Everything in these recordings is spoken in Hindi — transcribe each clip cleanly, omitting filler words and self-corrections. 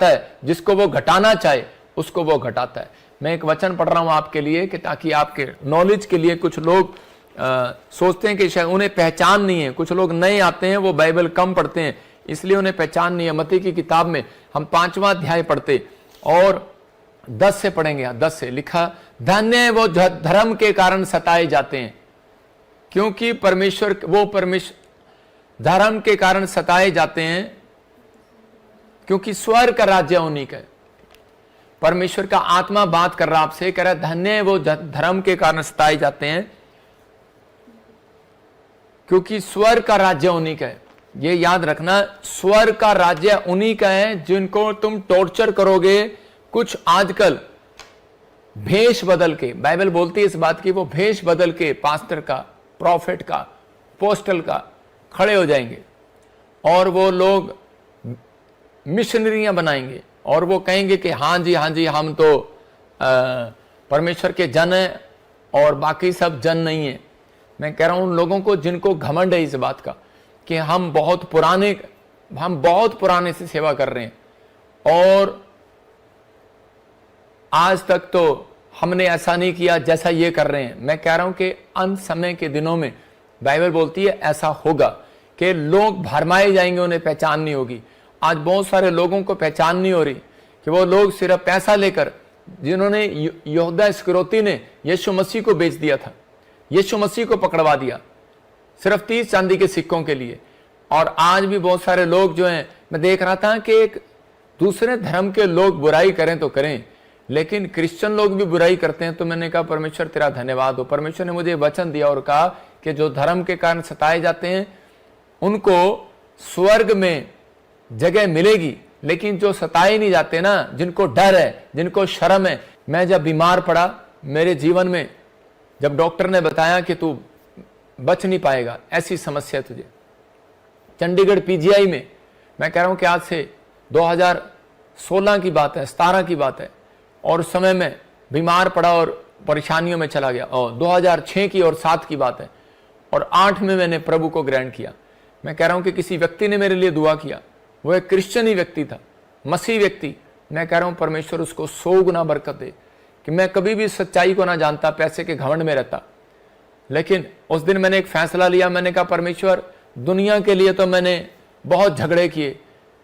बढ़ाता है, जिसको वो घटाना चाहे उसको वो घटाता है। मैं एक वचन पढ़ रहा हूं आपके लिए कि ताकि आपके नॉलेज के लिए, कुछ लोग सोचते हैं कि शायद उन्हें पहचान नहीं है, कुछ लोग नए आते हैं, वो बाइबल कम पढ़ते हैं इसलिए उन्हें पहचान नहीं है। मत्ती की किताब में हम 5वां अध्याय पढ़ते और 10 से पढ़ेंगे। 10 से लिखा, धन्य है वो धर्म के कारण सताए जाते हैं, क्योंकि परमेश्वर धर्म के कारण सताए जाते हैं, क्योंकि स्वर्ग का राज्य उन्हीं का है। परमेश्वर का आत्मा बात कर रहा आपसे, कह रहा धन्य है वो धर्म के कारण सताए जाते हैं, क्योंकि स्वर्ग का राज्य उन्हीं का है। ये याद रखना, स्वर्ग का राज्य उन्हीं का है जिनको तुम टॉर्चर करोगे। कुछ आजकल भेष बदल के, बाइबल बोलती है इस बात की, वो भेष बदल के पास्टर का, प्रॉफिट का, पोस्टल का खड़े हो जाएंगे और वो लोग मिशनरियां बनाएंगे और वो कहेंगे कि हाँ जी हम तो परमेश्वर के जन हैं और बाकी सब जन नहीं है। मैं कह रहा हूं उन लोगों को जिनको घमंड है इस बात का कि हम बहुत पुराने से सेवा कर रहे हैं और आज तक तो हमने ऐसा नहीं किया जैसा ये कर रहे हैं। मैं कह रहा हूं कि अंत समय के दिनों में बाइबल बोलती है ऐसा होगा कि लोग भरमाए जाएंगे, उन्हें पहचान नहीं होगी। आज बहुत सारे लोगों को पहचान नहीं हो रही कि वो लोग सिर्फ पैसा लेकर, जिन्होंने यहूदा इस्करियोती ने यीशु मसीह को बेच दिया था, यीशु मसीह को पकड़वा दिया सिर्फ 30 चांदी के सिक्कों के लिए। और आज भी बहुत सारे लोग जो हैं, मैं देख रहा था कि एक दूसरे धर्म के लोग बुराई करें तो करें, लेकिन क्रिश्चियन लोग भी बुराई करते हैं। तो मैंने कहा परमेश्वर तेरा धन्यवाद हो। परमेश्वर ने मुझे वचन दिया और कहा कि जो धर्म के कारण सताए जाते हैं उनको स्वर्ग में जगह मिलेगी, लेकिन जो सताए नहीं जाते ना, जिनको डर है, जिनको शर्म है। मैं जब बीमार पड़ा मेरे जीवन में, जब डॉक्टर ने बताया कि तू बच नहीं पाएगा, ऐसी समस्या तुझे, चंडीगढ़ पीजीआई में, मैं कह रहा हूं कि आज से 2016 की बात है, 17 की बात है, और उस समय में बीमार पड़ा और परेशानियों में चला गया। और 2006 की और 7 की बात है, और 8 में मैंने प्रभु को ग्रहण किया। मैं कह रहा हूं कि किसी व्यक्ति ने मेरे लिए दुआ किया, वो एक क्रिश्चियन ही व्यक्ति था, मसीह व्यक्ति। मैं कह रहा हूं परमेश्वर उसको 100 गुना बरकत दे। कि मैं कभी भी सच्चाई को ना जानता, पैसे के घमंड में रहता, लेकिन उस दिन मैंने एक फैसला लिया। मैंने कहा परमेश्वर, दुनिया के लिए तो मैंने बहुत झगड़े किए,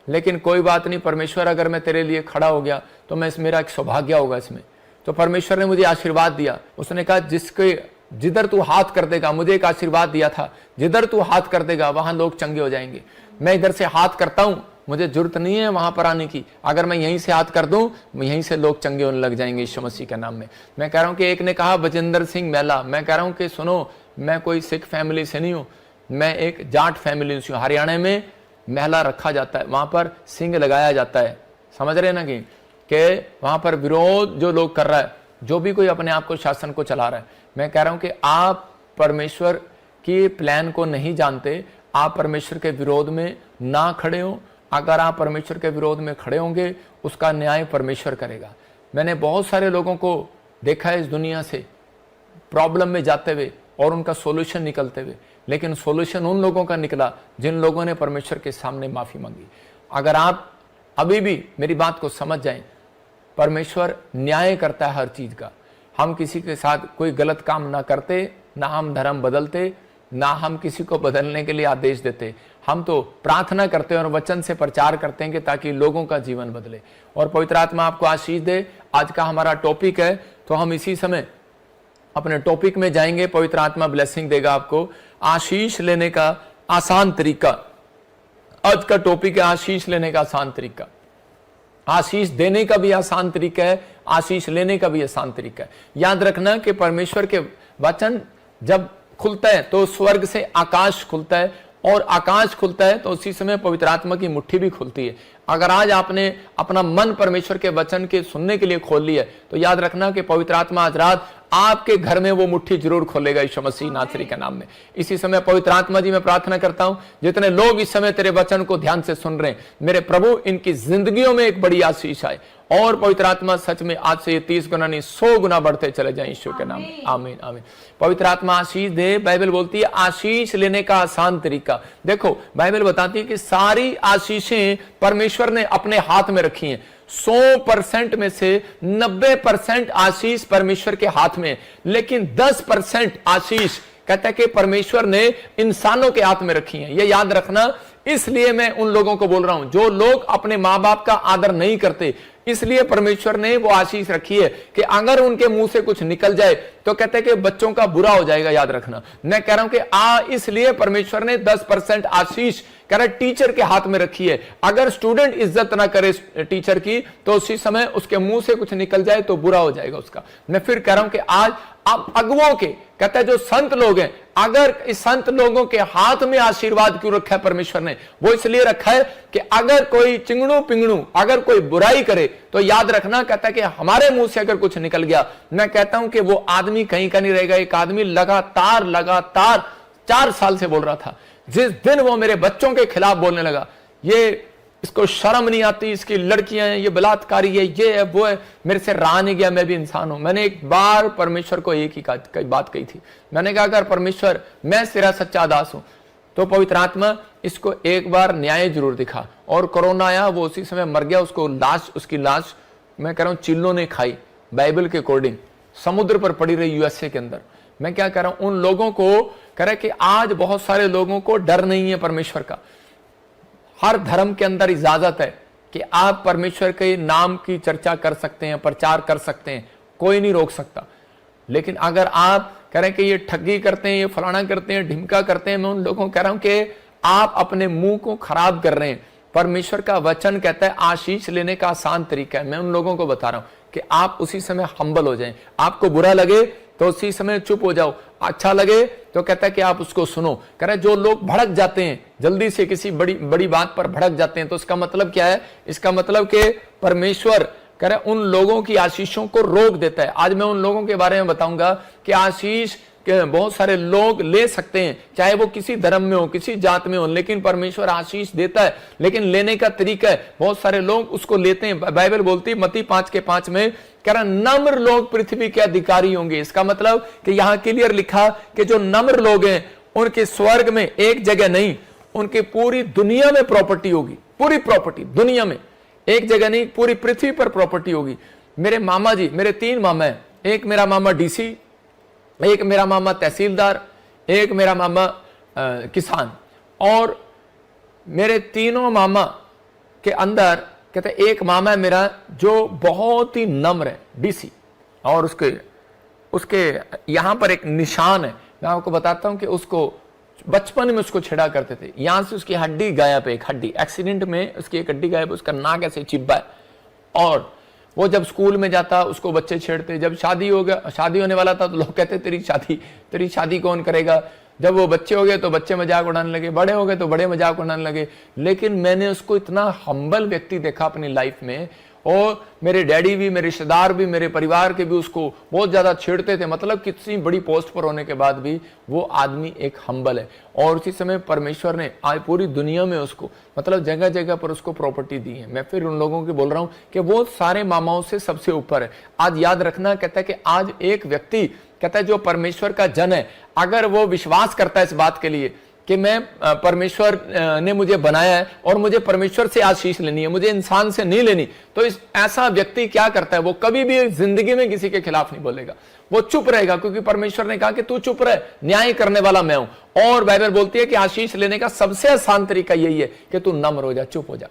लेकिन कोई बात नहीं परमेश्वर, अगर मैं तेरे लिए खड़ा हो गया तो मेरा एक सौभाग्य होगा इसमें। तो परमेश्वर ने मुझे आशीर्वाद दिया। उसने कहा जिधर तू हाथ कर देगा, मुझे एक आशीर्वाद दिया था, जिधर तू हाथ कर देगा वहां लोग चंगे हो जाएंगे। मैं इधर से हाथ करता हूं, मुझे जरूरत नहीं है वहां पर आने की। अगर मैं यहीं से हाथ कर दूं, यहीं से लोग चंगे होने लग जाएंगे यीशु मसीह के नाम में। मैं कह रहा हूं कि एक ने कहा बजिंदर सिंह मैला, मैं कह रहा हूं कि सुनो, मैं कोई सिख फैमिली से नहीं हूं, मैं एक जाट फैमिली से हूं। हरियाणा में महला रखा जाता है, वहां पर सिंह लगाया जाता है। समझ रहे ना कि वहां पर विरोध जो लोग कर रहा है, जो भी कोई अपने आप को शासन को चला रहा है। मैं कह रहा हूं कि आप परमेश्वर की प्लान को नहीं जानते, आप परमेश्वर के विरोध में ना खड़े हो। अगर आप परमेश्वर के विरोध में खड़े होंगे, उसका न्याय परमेश्वर करेगा। मैंने बहुत सारे लोगों को देखा है इस दुनिया से प्रॉब्लम में जाते हुए और उनका सॉल्यूशन निकलते हुए, लेकिन सॉल्यूशन उन लोगों का निकला जिन लोगों ने परमेश्वर के सामने माफी मांगी। अगर आप अभी भी मेरी बात को समझ जाएं, परमेश्वर न्याय करता है हर चीज का। हम किसी के साथ कोई गलत काम ना करते, ना हम धर्म बदलते, ना हम किसी को बदलने के लिए आदेश देते। हम तो प्रार्थना करते हैं और वचन से प्रचार करते हैं कि ताकि लोगों का जीवन बदले और पवित्र आत्मा आपको आशीष दे। आज का हमारा टॉपिक है, तो हम इसी समय अपने टॉपिक में जाएंगे। पवित्र आत्मा ब्लेसिंग देगा आपको। आशीष लेने का आसान तरीका, आज का टॉपिक है आशीष लेने का आसान तरीका। आशीष देने का भी आसान तरीका है, आशीष लेने का भी आसान तरीका है। याद रखना कि परमेश्वर के वचन जब खुलता है तो स्वर्ग से आकाश खुलता है, और आकाश खुलता है तो उसी समय पवित्र आत्मा की मुट्ठी भी खुलती है। अगर आज आपने अपना मन परमेश्वर के वचन के सुनने के लिए खोल लिया, तो याद रखना कि पवित्र आत्मा आज रात आपके घर में वो मुट्ठी जरूर खोलेगा यीशु मसीह नासरी के नाम में। इसी समय पवित्र आत्मा जी मैं प्रार्थना करता हूं, जितने लोग इस समय तेरे वचन को ध्यान से सुन रहे हैं, मेरे प्रभु इनकी जिंदगियों में एक बड़ी आशीष आए और पवित्र आत्मा सच में आज से 30 गुना नहीं 100 गुना बढ़ते चले जाएं ईश्वर के नाम। आमीन आमीन। पवित्र आत्मा आशीष दे। बाइबल बोलती है आशीष लेने का आसान तरीका। देखो बाइबल बताती है कि सारी आशीषें परमेश्वर ने अपने हाथ में रखी हैं। 100% में से 90% आशीष परमेश्वर के हाथ में है, लेकिन 10% आशीष कहता है कि परमेश्वर ने इंसानों के हाथ में रखी है। ये याद रखना। इसलिए मैं उन लोगों को बोल रहा हूं जो लोग अपने मां बाप का आदर नहीं करते, इसलिए परमेश्वर ने वो आशीष रखी है कि अगर उनके मुंह से कुछ निकल जाए तो कहते हैं कि बच्चों का बुरा हो जाएगा। याद रखना, मैं कह रहा हूं कि इसलिए परमेश्वर ने 10% आशीष कह रहा टीचर के हाथ में रखी है। अगर स्टूडेंट इज्जत ना करे टीचर की तो उसी समय उसके मुंह से कुछ निकल जाए तो बुरा हो जाएगा उसका। मैं फिर कह रहा हूं कि आज आप अगुओं के कहता है जो संत लोग हैं, अगर इस संत लोगों के हाथ में आशीर्वाद क्यों रखा है परमेश्वर ने? वो इसलिए रखा है कि अगर कोई चिंगड़ू पिंगड़ू अगर कोई बुराई करे तो याद रखना, कहता है कि हमारे मुंह से अगर कुछ निकल गया, मैं कहता हूं कि वो आदमी कहीं का नहीं रहेगा। एक आदमी लगातार 4 साल से बोल रहा था, जिस दिन वो मेरे बच्चों के खिलाफ बोलने लगा, ये इसको शर्म नहीं आती, इसकी लड़कियां हैं, ये बलात्कारी है, ये है वो है, मेरे से रहा नहीं गया, मैं भी इंसान हूं। मैंने एक बार परमेश्वर को एक ही बात कही थी। मैंने कहा अगर परमेश्वर मैं तेरा सच्चा दास हूं तो पवित्र आत्मा इसको एक बार न्याय जरूर दिखा। और कोरोना आया, वो उसी समय मर गया। उसकी लाश मैं कह रहा हूं चिल्लों ने खाई। बाइबल के अकॉर्डिंग समुद्र पर पड़ी रही यूएसए के अंदर। मैं क्या कह रहा हूं, उन लोगों को कह रहा है कि आज बहुत सारे लोगों को डर नहीं है परमेश्वर का। हर धर्म के अंदर इजाजत है कि आप परमेश्वर के नाम की चर्चा कर सकते हैं, प्रचार कर सकते हैं, कोई नहीं रोक सकता। लेकिन अगर आप कह रहे हैं कि ये ठगी करते हैं, ये फलाना करते हैं, ढिमका करते हैं, मैं उन लोगों को कह रहा हूं कि आप अपने मुंह को खराब कर रहे हैं। परमेश्वर का वचन कहता है आशीष लेने का आसान तरीका है। मैं उन लोगों को बता रहा हूं कि आप उसी समय हम्बल हो जाएं। आपको बुरा लगे तो उसी समय चुप हो जाओ, अच्छा लगे तो कहता है कि आप उसको सुनो। कह रहे जो लोग भड़क जाते हैं, जल्दी से किसी बड़ी बात पर भड़क जाते हैं, तो इसका मतलब क्या है? इसका मतलब कि परमेश्वर कह रहे उन लोगों की आशीषों को रोक देता है। आज मैं उन लोगों के बारे में बताऊंगा कि आशीष बहुत सारे लोग ले सकते हैं, चाहे वो किसी धर्म में हो, किसी जात में हो, लेकिन परमेश्वर आशीष देता है, लेकिन लेने का तरीका है। बहुत सारे लोग उसको लेते हैं। बाइबल बोलती है मत्ती 5:5 में, कह रहा नम्र लोग पृथ्वी के अधिकारी होंगे। इसका मतलब कि यहां क्लियर लिखा कि जो नम्र लोग हैं उनके स्वर्ग में एक जगह नहीं, उनकी पूरी दुनिया में प्रॉपर्टी होगी। पूरी प्रॉपर्टी दुनिया में, एक जगह नहीं, पूरी पृथ्वी पर प्रॉपर्टी होगी। मेरे मामा जी, मेरे 3 मामा हैं। एक मेरा मामा डीसी, एक मेरा मामा तहसीलदार, एक मेरा मामा किसान। और मेरे तीनों मामा के अंदर कहते एक मामा है मेरा जो बहुत ही नम्र है, डीसी, और उसके यहां पर एक निशान है। मैं आपको बताता हूं कि उसको बचपन में उसको छेड़ा करते थे। यहां से उसकी हड्डी गायब है, एक हड्डी एक्सीडेंट में उसकी एक हड्डी गायब है, उसका नाक ऐसे चिब्बा है। और वो जब स्कूल में जाता उसको बच्चे छेड़ते। जब शादी होने वाला था तो लोग कहते तेरी शादी कौन करेगा। जब वो बच्चे हो गए तो बच्चे मजाक उड़ाने लगे, बड़े हो गए तो बड़े मजाक उड़ाने लगे। लेकिन मैंने उसको इतना हम्बल व्यक्ति देखा अपनी लाइफ में। और मेरे डैडी भी, मेरे रिश्तेदार भी, मेरे परिवार के भी उसको बहुत ज्यादा छेड़ते थे। मतलब कितनी बड़ी पोस्ट पर होने के बाद भी वो आदमी एक हम्बल है। और उसी समय परमेश्वर ने आज पूरी दुनिया में उसको मतलब जगह जगह पर उसको प्रॉपर्टी दी है। मैं फिर उन लोगों को बोल रहा हूं कि वो सारे मामाओं से सबसे ऊपर है। आज याद रखना, कहता है कि आज एक व्यक्ति कहता है जो परमेश्वर का जन है, अगर वो विश्वास करता है इस बात के लिए कि मैं परमेश्वर ने मुझे बनाया है और मुझे परमेश्वर से आशीष लेनी है, मुझे इंसान से नहीं लेनी, तो ऐसा व्यक्ति क्या करता है? वो कभी भी जिंदगी में किसी के खिलाफ नहीं बोलेगा, वो चुप रहेगा, क्योंकि परमेश्वर ने कहा कि तू चुप रह, न्याय करने वाला मैं हूं। और बाइबल बोलती है कि आशीष लेने का सबसे आसान तरीका यही है कि तू नम्र हो जा, चुप हो जा।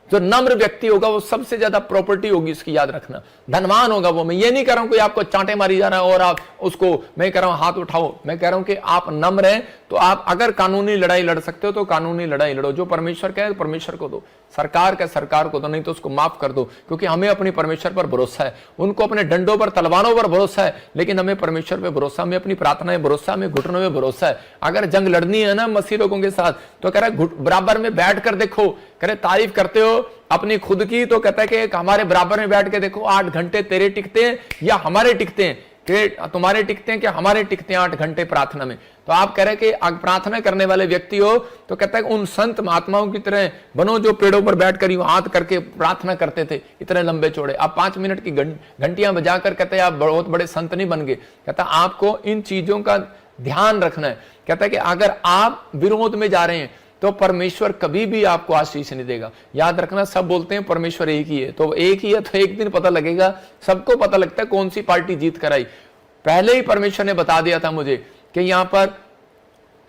जो नम्र व्यक्ति होगा वो सबसे ज्यादा प्रॉपर्टी होगी उसकी, याद रखना, धनवान होगा वो। मैं ये नहीं कह रहा हूं कि आपको चांटे मारी जा रहा है और आप उसको, मैं कह रहा हूं हाथ उठाओ। मैं कह रहा हूं कि आप नम्र हैं तो आप अगर कानूनी लड़ाई लड़ सकते हो तो कानूनी लड़ाई लड़ो। जो परमेश्वर कहे परमेश्वर को दो, सरकार का सरकार को दो, नहीं तो उसको माफ कर दो, क्योंकि हमें अपनी परमेश्वर पर भरोसा है। उनको अपने डंडों पर, तलवारों पर भरोसा है, लेकिन हमें परमेश्वर पर भरोसा, हमें अपनी प्रार्थनाएं भरोसा, हमें घुटनों में भरोसा है। अगर जंग लड़नी है ना मसीह लोगों के साथ तो कह रहा है बराबर में बैठ कर देखो। कह रहे तारीफ करते हो अपनी खुद की तो कहता है कि हमारे बराबर में बैठ के देखो, 8 घंटे तेरे टिकते हैं या हमारे टिकते हैं। कि तुम्हारे टिकते हैं कि हमारे टिकते हैं 8 घंटे प्रार्थना में। तो आप कह रहे हैं कि अगर प्रार्थना करने वाले व्यक्ति हो तो कहता है कि उन संत महात्माओं की तरह बनो जो पेड़ों पर बैठकर यूं हाथ करके प्रार्थना करते थे इतने लंबे चौड़े। आप 5 मिनट की घंटियां बजाकर कहते हैं आप बहुत बड़े संत नहीं बन गए। कहता आपको इन चीजों का ध्यान रखना है। कहता है कि अगर आप विरोध में जा रहे हैं तो परमेश्वर कभी भी आपको आशीष नहीं देगा। याद रखना, सब बोलते हैं परमेश्वर एक ही है, तो एक ही है तो एक दिन पता लगेगा। सबको पता लगता है कौन सी पार्टी जीत कर आई। पहले ही परमेश्वर ने बता दिया था मुझे कि यहां पर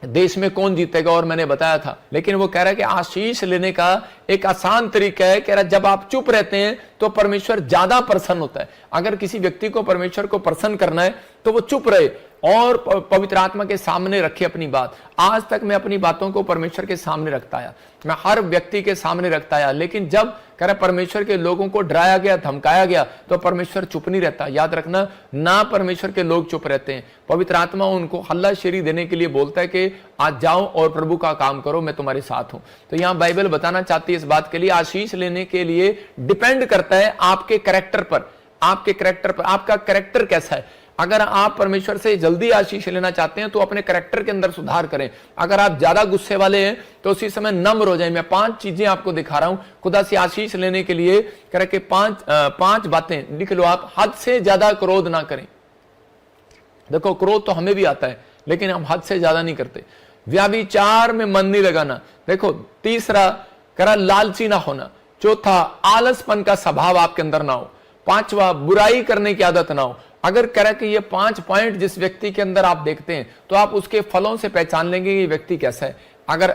देश में कौन जीतेगा, और मैंने बताया था। लेकिन वो कह रहा है कि आशीष लेने का एक आसान तरीका है, कह रहा है जब आप चुप रहते हैं तो परमेश्वर ज्यादा प्रसन्न होता है। अगर किसी व्यक्ति को परमेश्वर को प्रसन्न करना है तो वो चुप रहे और पवित्र आत्मा के सामने रखे अपनी बात। आज तक मैं अपनी बातों को परमेश्वर के सामने रखता आया, मैं हर व्यक्ति के सामने रखता आया। लेकिन जब कह रहा परमेश्वर के लोगों को डराया गया, धमकाया गया, तो परमेश्वर चुप नहीं रहता। याद रखना, ना परमेश्वर के लोग चुप रहते हैं। पवित्र आत्मा उनको हल्लाशेरी देने के लिए बोलता है कि आज जाओ और प्रभु का काम करो, मैं तुम्हारे साथ हूं। तो यहां बाइबल बताना चाहती है इस बात के लिए, आशीष लेने के लिए डिपेंड करता है आपके कैरेक्टर पर। आपके कैरेक्टर पर, आपका कैरेक्टर कैसा है। अगर आप परमेश्वर से जल्दी आशीष लेना चाहते हैं तो अपने कैरेक्टर के अंदर सुधार करें। अगर आप ज्यादा गुस्से वाले हैं तो उसी समय नम्र हो जाए। मैं 5 चीजें आपको दिखा रहा हूं खुदा से आशीष लेने के लिए। कह के 5 बातें लिख लो आप। हद से ज्यादा क्रोध ना करें। देखो, क्रोध तो हमें भी आता है लेकिन हम हद से ज्यादा नहीं करते। व्याभिचार में मन नहीं लगाना। देखो, तीसरा कह लालची ना होना। चौथा, आलसपन का स्वभाव आपके अंदर ना हो। 5वां, बुराई करने की आदत ना हो। अगर कह रहा कि ये 5 पॉइंट जिस व्यक्ति के अंदर आप देखते हैं तो आप उसके फलों से पहचान लेंगे कि ये व्यक्ति कैसा है। अगर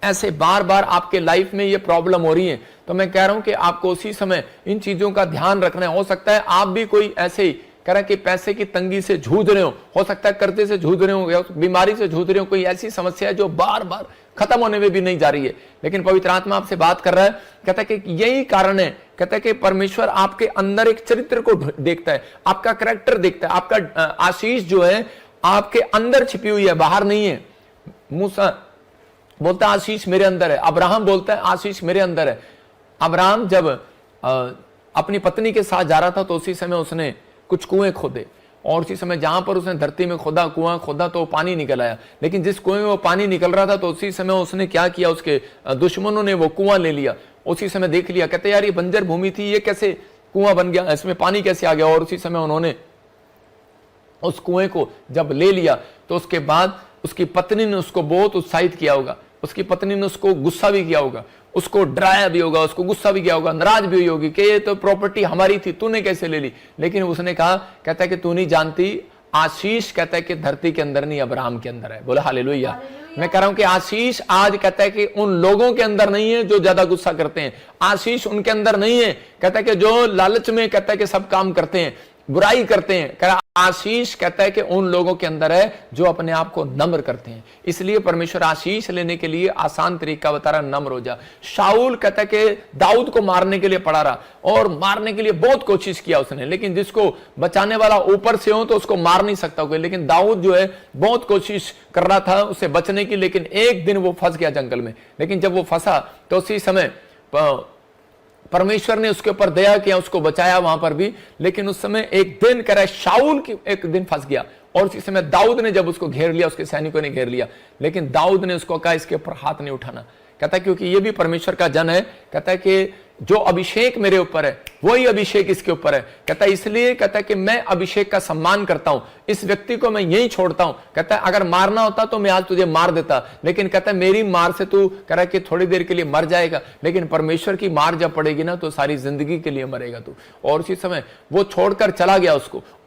ऐसे बार बार आपके लाइफ में ये प्रॉब्लम हो रही है तो मैं कह रहा हूं कि आपको उसी समय इन चीजों का ध्यान रखना है। हो सकता है आप भी कोई ऐसे ही कह रहा कि पैसे की तंगी से जूझ रहे हो सकता है कर्जे से जूझ रहे हो, बीमारी से जूझ रहे हो, कोई ऐसी समस्या है जो बार बार खत्म होने में भी नहीं जा रही है। लेकिन पवित्र आत्मा आपसे बात कर रहा है, कहता है कि यही कारण है। कहता है कि परमेश्वर आपके अंदर एक चरित्र को देखता है, आपका कैरेक्टर देखता है। आपका आशीष जो है आपके अंदर छिपी हुई है, बाहर नहीं है। मूसा बोलता है आशीष मेरे अंदर है। अब्राहम बोलता है आशीष मेरे अंदर है। अब्राहम जब अपनी पत्नी के साथ जा रहा था तो उसी समय उसने कुछ कुएं खोदे, और उसी समय जहां पर उसने धरती में कुआं खोदा तो पानी निकल आया। लेकिन जिस कुएं में वो पानी निकल रहा था तो उसी समय उसने क्या किया, उसके दुश्मनों ने वो कुआं ले लिया। उसी समय देख लिया, कहते यार ये बंजर भूमि थी, ये कैसे कुआं बन गया, इसमें पानी कैसे आ गया। और उसी समय उन्होंने उस कुएं को जब ले लिया तो उसके बाद उसकी पत्नी ने उसको बहुत उत्साहित किया होगा, उसकी पत्नी ने उसको गुस्सा भी किया होगा, उसको डराया भी होगा, उसको गुस्सा भी किया होगा, नाराज भी हुई होगी कि ये तो प्रॉपर्टी हमारी थी, तूने कैसे ले ली। लेकिन उसने कहा, कहता है कि तू नहीं जानती, आशीष कहता है कि धरती के अंदर नहीं अब्राहम के अंदर है। बोला हालेलुया। मैं कह रहा हूं कि आशीष आज कहता है कि उन लोगों के अंदर नहीं है जो ज्यादा गुस्सा करते हैं। आशीष उनके अंदर नहीं है, कहता है कि जो लालच में कहता है कि सब काम करते हैं, बुराई करते हैं। कह रहा आशीष कहता है कि उन लोगों के अंदर है जो अपने आप को नम्र करते हैं। इसलिए परमेश्वर आशीष लेने के लिए आसान तरीका बता रहा, नम्र हो जा। शाऊल कहता है कि दाऊद को मारने के लिए पड़ा रहा और मारने के लिए बहुत कोशिश किया उसने, लेकिन जिसको बचाने वाला ऊपर से हो तो उसको मार नहीं सकता कोई। लेकिन दाऊद जो है बहुत कोशिश कर रहा था उससे बचने की, लेकिन एक दिन वो फंस गया जंगल में। लेकिन जब वो फंसा तो उसी समय परमेश्वर ने उसके ऊपर दया किया, उसको बचाया वहां पर भी। लेकिन उस समय एक दिन कह रहा है शाऊल की एक दिन फंस गया, और उसी समय दाऊद ने जब उसको घेर लिया, उसके सैनिकों ने घेर लिया, लेकिन दाऊद ने उसको कहा इसके ऊपर हाथ नहीं उठाना। कहता है क्योंकि ये भी परमेश्वर का जन है। कहता है कि जो अभिषेक मेरे ऊपर है वही अभिषेक इसके ऊपर है। कहता है इसलिए कहता है कि मैं अभिषेक का सम्मान करता हूं, इस व्यक्ति को मैं यही छोड़ता हूं। कहता है अगर मारना होता तो मैं आज तुझे मार देता, लेकिन कहता है मेरी मार से तू कह रहा है कि थोड़ी देर के लिए मर जाएगा, लेकिन परमेश्वर की मार जब पड़ेगी ना तो सारी जिंदगी के लिए मरेगा तू। और उसी समय वो छोड़कर चला गया,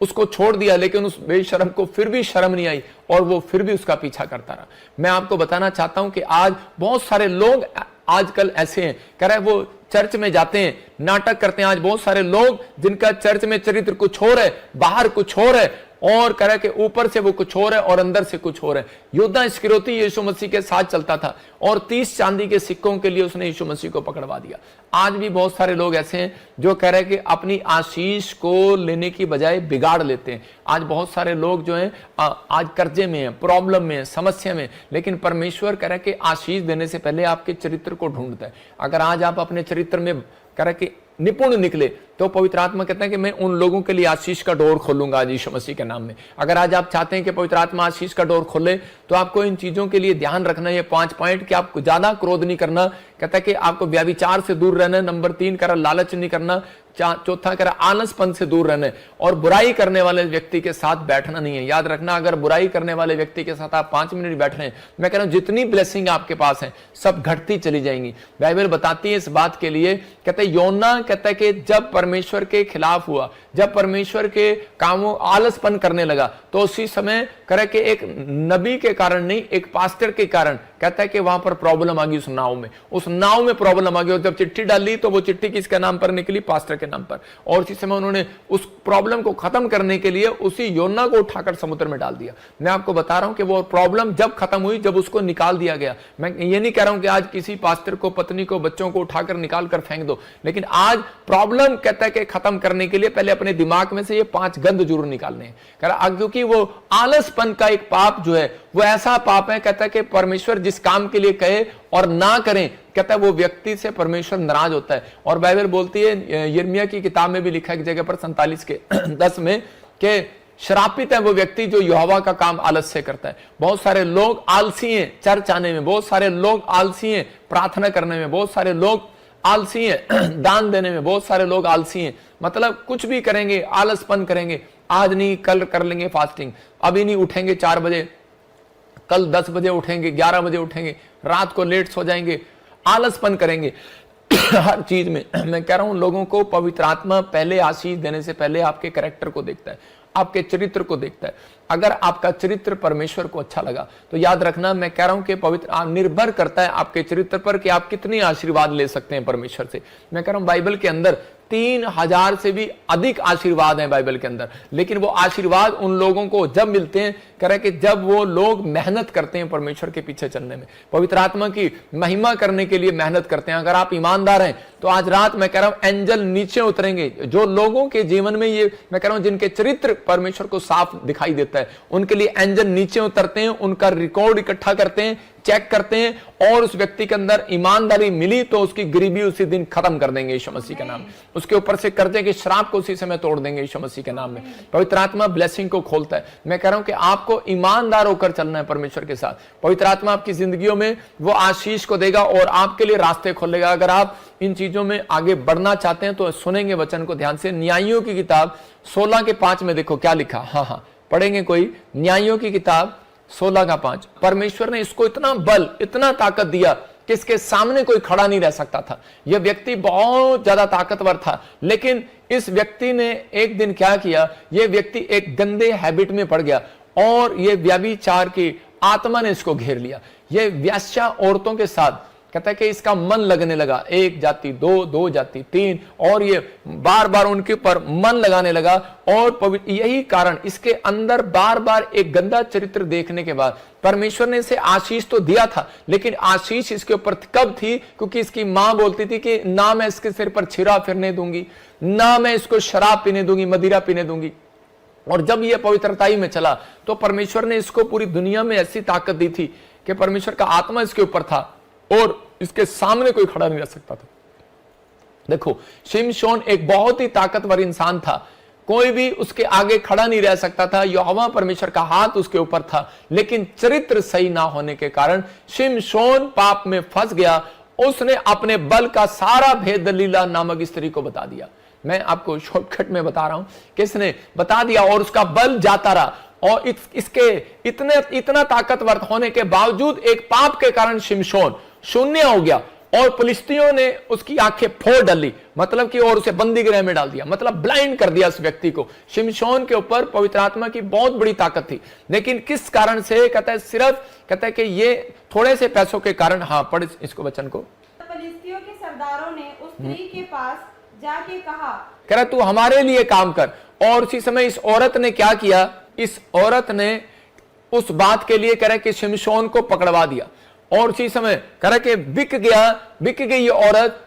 उसको छोड़ दिया, लेकिन उस बेशर्म को फिर भी शर्म नहीं आई और वो फिर भी उसका पीछा करता रहा। मैं आपको बताना चाहता हूं कि आज बहुत सारे लोग आजकल ऐसे हैं, कह रहे वो चर्च में जाते हैं, नाटक करते हैं। आज बहुत सारे लोग जिनका चर्च में चरित्र कुछ और है, बाहर कुछ और है, और कह रहे कि ऊपर से वो कुछ और है और अंदर से कुछ और है। योद्धा इस्करियोती यीशु मसीह के साथ चलता था और 30 चांदी के सिक्कों के लिए उसने यीशु मसीह को पकड़वा दिया। आज भी बहुत सारे लोग ऐसे हैं जो कह रहे हैं कि अपनी आशीष को लेने की बजाय बिगाड़ लेते हैं। आज बहुत सारे लोग जो हैं आज कर्जे में हैं, प्रॉब्लम में हैं, समस्या में, लेकिन परमेश्वर कह रहा है कि आशीष देने से पहले आपके चरित्र को ढूंढता है। अगर आज आप अपने चरित्र में कह रहा कि निपुण निकले, तो पवित्र आत्मा कहते हैं कि मैं उन लोगों के लिए आशीष का डोर खोलूंगा आज यीशु मसीह के नाम में। अगर आज आप चाहते हैं कि पवित्र आत्मा आशीष का डोर खोले, तो आपको इन चीजों के लिए ध्यान रखना है। ये 5 पॉइंट कि आपको ज्यादा क्रोध नहीं करना, कहता है कि आपको व्यभिचार से दूर रहना है। नंबर 3 कह रहा लालच नहीं करना। चौथा कह रहा आलसपन से दूर रहना है, और बुराई करने वाले व्यक्ति के साथ बैठना नहीं है। याद रखना, अगर बुराई करने वाले व्यक्ति के साथ आप 5 मिनट बैठ रहे हैं, मैं कह रहा हूं जितनी ब्लेसिंग आपके पास है सब घटती चली जाएंगी। बाइबल बताती है इस बात के लिए, कहते योना कहता है कि जब परमेश्वर के खिलाफ हुआ, जब परमेश्वर के कामों आलसपन करने लगा, तो उसी समय करे कि एक नबी के कारण नहीं, एक पास्टर के कारण कहता है कि वहां पर प्रॉब्लम आ गई उस नाव में प्रॉब्लम आ गई। और जब चिट्ठी डाली तो वो चिट्ठी किसके नाम पर निकली? पास्टर के नाम पर। और उसी समय उन्होंने उस प्रॉब्लम को खत्म करने के लिए उसी योना को उठाकर समुद्र में डाल दिया। मैं आपको बता रहा हूं कि वो प्रॉब्लम जब खत्म हुई, जब उसको निकाल दिया गया। मैं ये नहीं कह रहा हूं कि आज किसी पास्टर को, पत्नी को, बच्चों को उठाकर निकाल कर फेंक दो, लेकिन आज प्रॉब्लम कहता है कि खत्म करने के लिए पहले अपने दिमाग में से ये 5 गंध जरूर निकालने हैं। क्योंकि वो आलसपन का एक पाप जो है वो ऐसा पाप है, कहता है कि परमेश्वर जिस काम के लिए कहे और ना करें, कहता है वो व्यक्ति से परमेश्वर नाराज होता है। और बाइबल बोलती है, यिर्मयाह की किताब में भी लिखा है एक जगह पर 47 के 10 में, कि श्रापित है वो व्यक्ति जो यहोवा का काम आलस से करता है। बहुत सारे लोग आलसी हैं चर्च आने में, बहुत सारे लोग आलसी हैं प्रार्थना करने में, बहुत सारे लोग आलसी हैं दान देने में, बहुत सारे लोग आलसी हैं, मतलब कुछ भी करेंगे, आलसपन करेंगे। आज नहीं कल कर लेंगे फास्टिंग, अभी नहीं उठेंगे 4 बजे, कल 10 बजे उठेंगे, 11 बजे उठेंगे, रात को लेट सो जाएंगे, आलसपन करेंगे हर चीज में। मैं कह रहा हूं लोगों को पवित्र आत्मा पहले आशीष देने से पहले आपके कैरेक्टर को देखता है, आपके चरित्र को देखता है। अगर आपका चरित्र परमेश्वर को अच्छा लगा तो याद रखना, मैं कह रहा हूं कि पवित्र निर्भर करता है आपके चरित्र पर कि आप कितनी आशीर्वाद ले सकते हैं परमेश्वर से। मैं कह रहा हूं बाइबल के अंदर 3000 से भी अधिक आशीर्वाद हैं बाइबल के अंदर, लेकिन वो आशीर्वाद उन लोगों को जब मिलते हैं, कह रहे कि जब वो लोग मेहनत करते हैं परमेश्वर के पीछे चलने में, पवित्र आत्मा की महिमा करने के लिए मेहनत करते हैं। अगर आप ईमानदार हैं तो आज रात मैं कह रहा हूं एंजल नीचे उतरेंगे। जो लोगों के जीवन में ये मैं कह रहा हूं जिनके चरित्र परमेश्वर को साफ दिखाई देता है, उनके लिए एंजल नीचे उतरते हैं, उनका रिकॉर्ड इकट्ठा करते हैं, चेक करते हैं, और उस व्यक्ति के अंदर ईमानदारी मिली तो उसकी गरीबी उसी दिन खत्म कर देंगे यीशु मसीह के नाम में। उसके ऊपर से कर्जे के श्राप को उसी समय तोड़ देंगे यीशु मसीह के नाम में। पवित्र आत्मा ब्लेसिंग को खोलता है। मैं कह रहा हूं कि आपको ईमानदार होकर चलना है परमेश्वर के साथ। पवित्र आत्मा आपकी जिंदगियों में वो आशीष को देगा और आपके लिए रास्ते खोलेगा। अगर आप इन चीजों में आगे बढ़ना चाहते हैं तो सुनेंगे वचन को ध्यान से। न्यायियों की किताब 16 के 5 में देखो क्या लिखा। हाँ पढ़ेंगे कोई, न्यायियों की किताब 16 का 5। परमेश्वर ने इसको इतना बल, इतना ताकत दिया कि इसके सामने कोई खड़ा नहीं रह सकता था। यह व्यक्ति बहुत ज्यादा ताकतवर था, लेकिन इस व्यक्ति ने एक दिन क्या किया, यह व्यक्ति एक गंदे हैबिट में पड़ गया और यह व्यभिचार की आत्मा ने इसको घेर लिया। यह व्यास्या औरतों के साथ कहता है कि इसका मन लगने लगा, 1 जाति 2, 2 जाति 3, और ये बार बार उनके ऊपर मन लगाने लगा। और यही कारण, इसके अंदर बार बार एक गंदा चरित्र देखने के बाद परमेश्वर ने इसे आशीष तो दिया था, लेकिन आशीष इसके ऊपर कब थी? क्योंकि इसकी मां बोलती थी कि ना मैं इसके सिर पर छिरा फिरने दूंगी, ना मैं इसको शराब पीने दूंगी, मदिरा पीने दूंगी। और जब यह पवित्रताई में चला तो परमेश्वर ने इसको पूरी दुनिया में ऐसी ताकत दी थी कि परमेश्वर का आत्मा इसके ऊपर था और इसके सामने कोई खड़ा नहीं रह सकता था। देखो, शिमशोन एक बहुत ही ताकतवर इंसान था, कोई भी उसके आगे खड़ा नहीं रह सकता था। यहोवा परमेश्वर का हाथ उसके ऊपर था, लेकिन चरित्र सही ना होने के कारण शिमशोन पाप में फंस गया। उसने अपने बल का सारा भेद दलीला नामक स्त्री को बता दिया। मैं आपको शॉर्टकट में बता रहा हूं, किसने बता दिया, और उसका बल जाता रहा। और इसके इतना ताकतवर होने के बावजूद एक पाप के कारण शिमशोन शून्य हो गया और फिलिस्तीयों ने उसकी आंखें फोड़ डाली, मतलब कि, और उसे बंदी गृह में डाल दिया, मतलब ब्लाइंड कर दिया उस व्यक्ति को। शिमशोन के ऊपर पवित्र आत्मा की बहुत बड़ी ताकत थी, लेकिन किस कारण से? कहता है सिर्फ, कहता है कि ये थोड़े से पैसों के कारण। हाँ पढ़ इसको वचन को। फिलिस्तियों के सरदारों ने उस स्त्री के पास जाके कहा, कह रहा तू हमारे लिए काम कर। और उसी समय इस औरत ने क्या किया? इस औरत ने उस बात के लिए कह रहा कि शिमशोन को पकड़वा दिया। और उसी समय कह रहा कि बिक गई ये औरत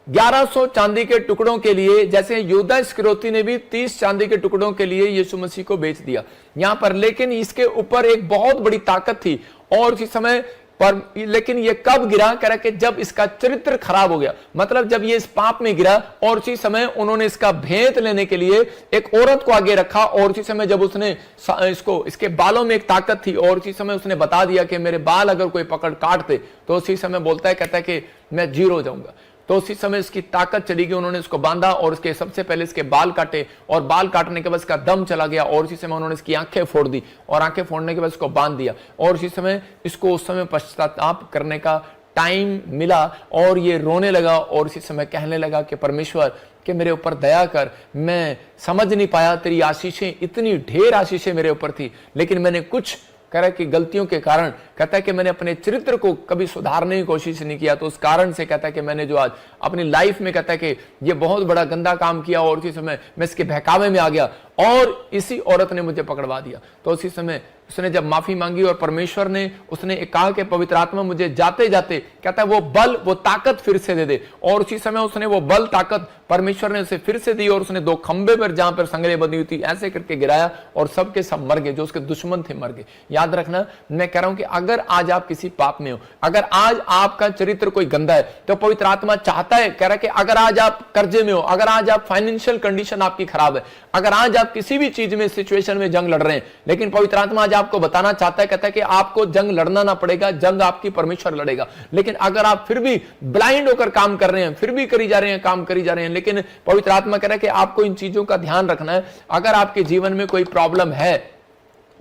1100 चांदी के टुकड़ों के लिए, जैसे यहूदा इस्करियोती ने भी 30 चांदी के टुकड़ों के लिए यीशु मसीह को बेच दिया यहां पर। लेकिन इसके ऊपर एक बहुत बड़ी ताकत थी। और उसी समय पर लेकिन ये कब गिरा, कह रहा कि जब इसका चरित्र खराब हो गया, मतलब जब ये इस पाप में गिरा और उसी समय उन्होंने इसका भेद लेने के लिए एक औरत को आगे रखा और उसी समय जब उसने इसके बालों में एक ताकत थी और उसी समय उसने बता दिया कि मेरे बाल अगर कोई पकड़ काटते तो उसी समय बोलता है, कहता है कि मैं जीरो हो जाऊंगा। तो उसी समय इसकी ताकत चली गई, उन्होंने इसको बांधा और इसके सबसे पहले इसके बाल काटे और बाल काटने के बाद इसका दम चला गया और उसी समय उन्होंने इसकी आंखें फोड़ दी और आंखें फोड़ने के बाद इसको बांध दिया और उसी समय इसको उस समय पश्चाताप करने का टाइम मिला और ये रोने लगा और इसी समय कहने लगा कि परमेश्वर कि मेरे ऊपर दया कर, मैं समझ नहीं पाया, तेरी आशीषें, इतनी ढेर आशीषें मेरे ऊपर थी, लेकिन मैंने कुछ कह रहा कि गलतियों के कारण कहता है कि मैंने अपने चरित्र को कभी सुधारने की कोशिश नहीं किया, तो उस कारण से कहता है कि मैंने जो आज अपनी लाइफ में कहता है कि ये बहुत बड़ा गंदा काम किया और उसी समय मैं इसके बहकावे में आ गया और इसी औरत ने मुझे पकड़वा दिया। तो उसी समय उसने जब माफी मांगी और परमेश्वर ने उसने कहा कि पवित्र आत्मा मुझे जाते जाते कहता है वो बल, वो ताकत फिर से दे दे और उसी समय उसने वो बल ताकत परमेश्वर ने उसे फिर से दी और उसने 2 खंबे पर जहां पर संगलें बंधी हुई थी ऐसे करके गिराया और सबके सब मर गए, जो उसके दुश्मन थे मर गए। याद रखना, मैं कह रहा हूं कि अगर आज आप किसी पाप में हो, अगर आज आपका चरित्र कोई गंदा है, तो पवित्र आत्मा चाहता है, कह रहा है कि अगर आज आप कर्जे में हो, अगर आज आप फाइनेंशियल कंडीशन आपकी खराब है, अगर आज आप किसी भी चीज में सिचुएशन में जंग लड़ रहे हैं, लेकिन पवित्र आत्मा आज आपको बताना चाहता है, कहता है कि आपको जंग लड़ना ना पड़ेगा, जंग आपकी परमेश्वर लड़ेगा। लेकिन अगर आप फिर भी ब्लाइंड होकर काम कर रहे हैं, फिर भी करी जा रहे हैं, काम करी जा रहे हैं, लेकिन पवित्र आत्मा कह रहा है कि आपको इन चीजों का ध्यान रखना है। अगर आपके जीवन में कोई प्रॉब्लम है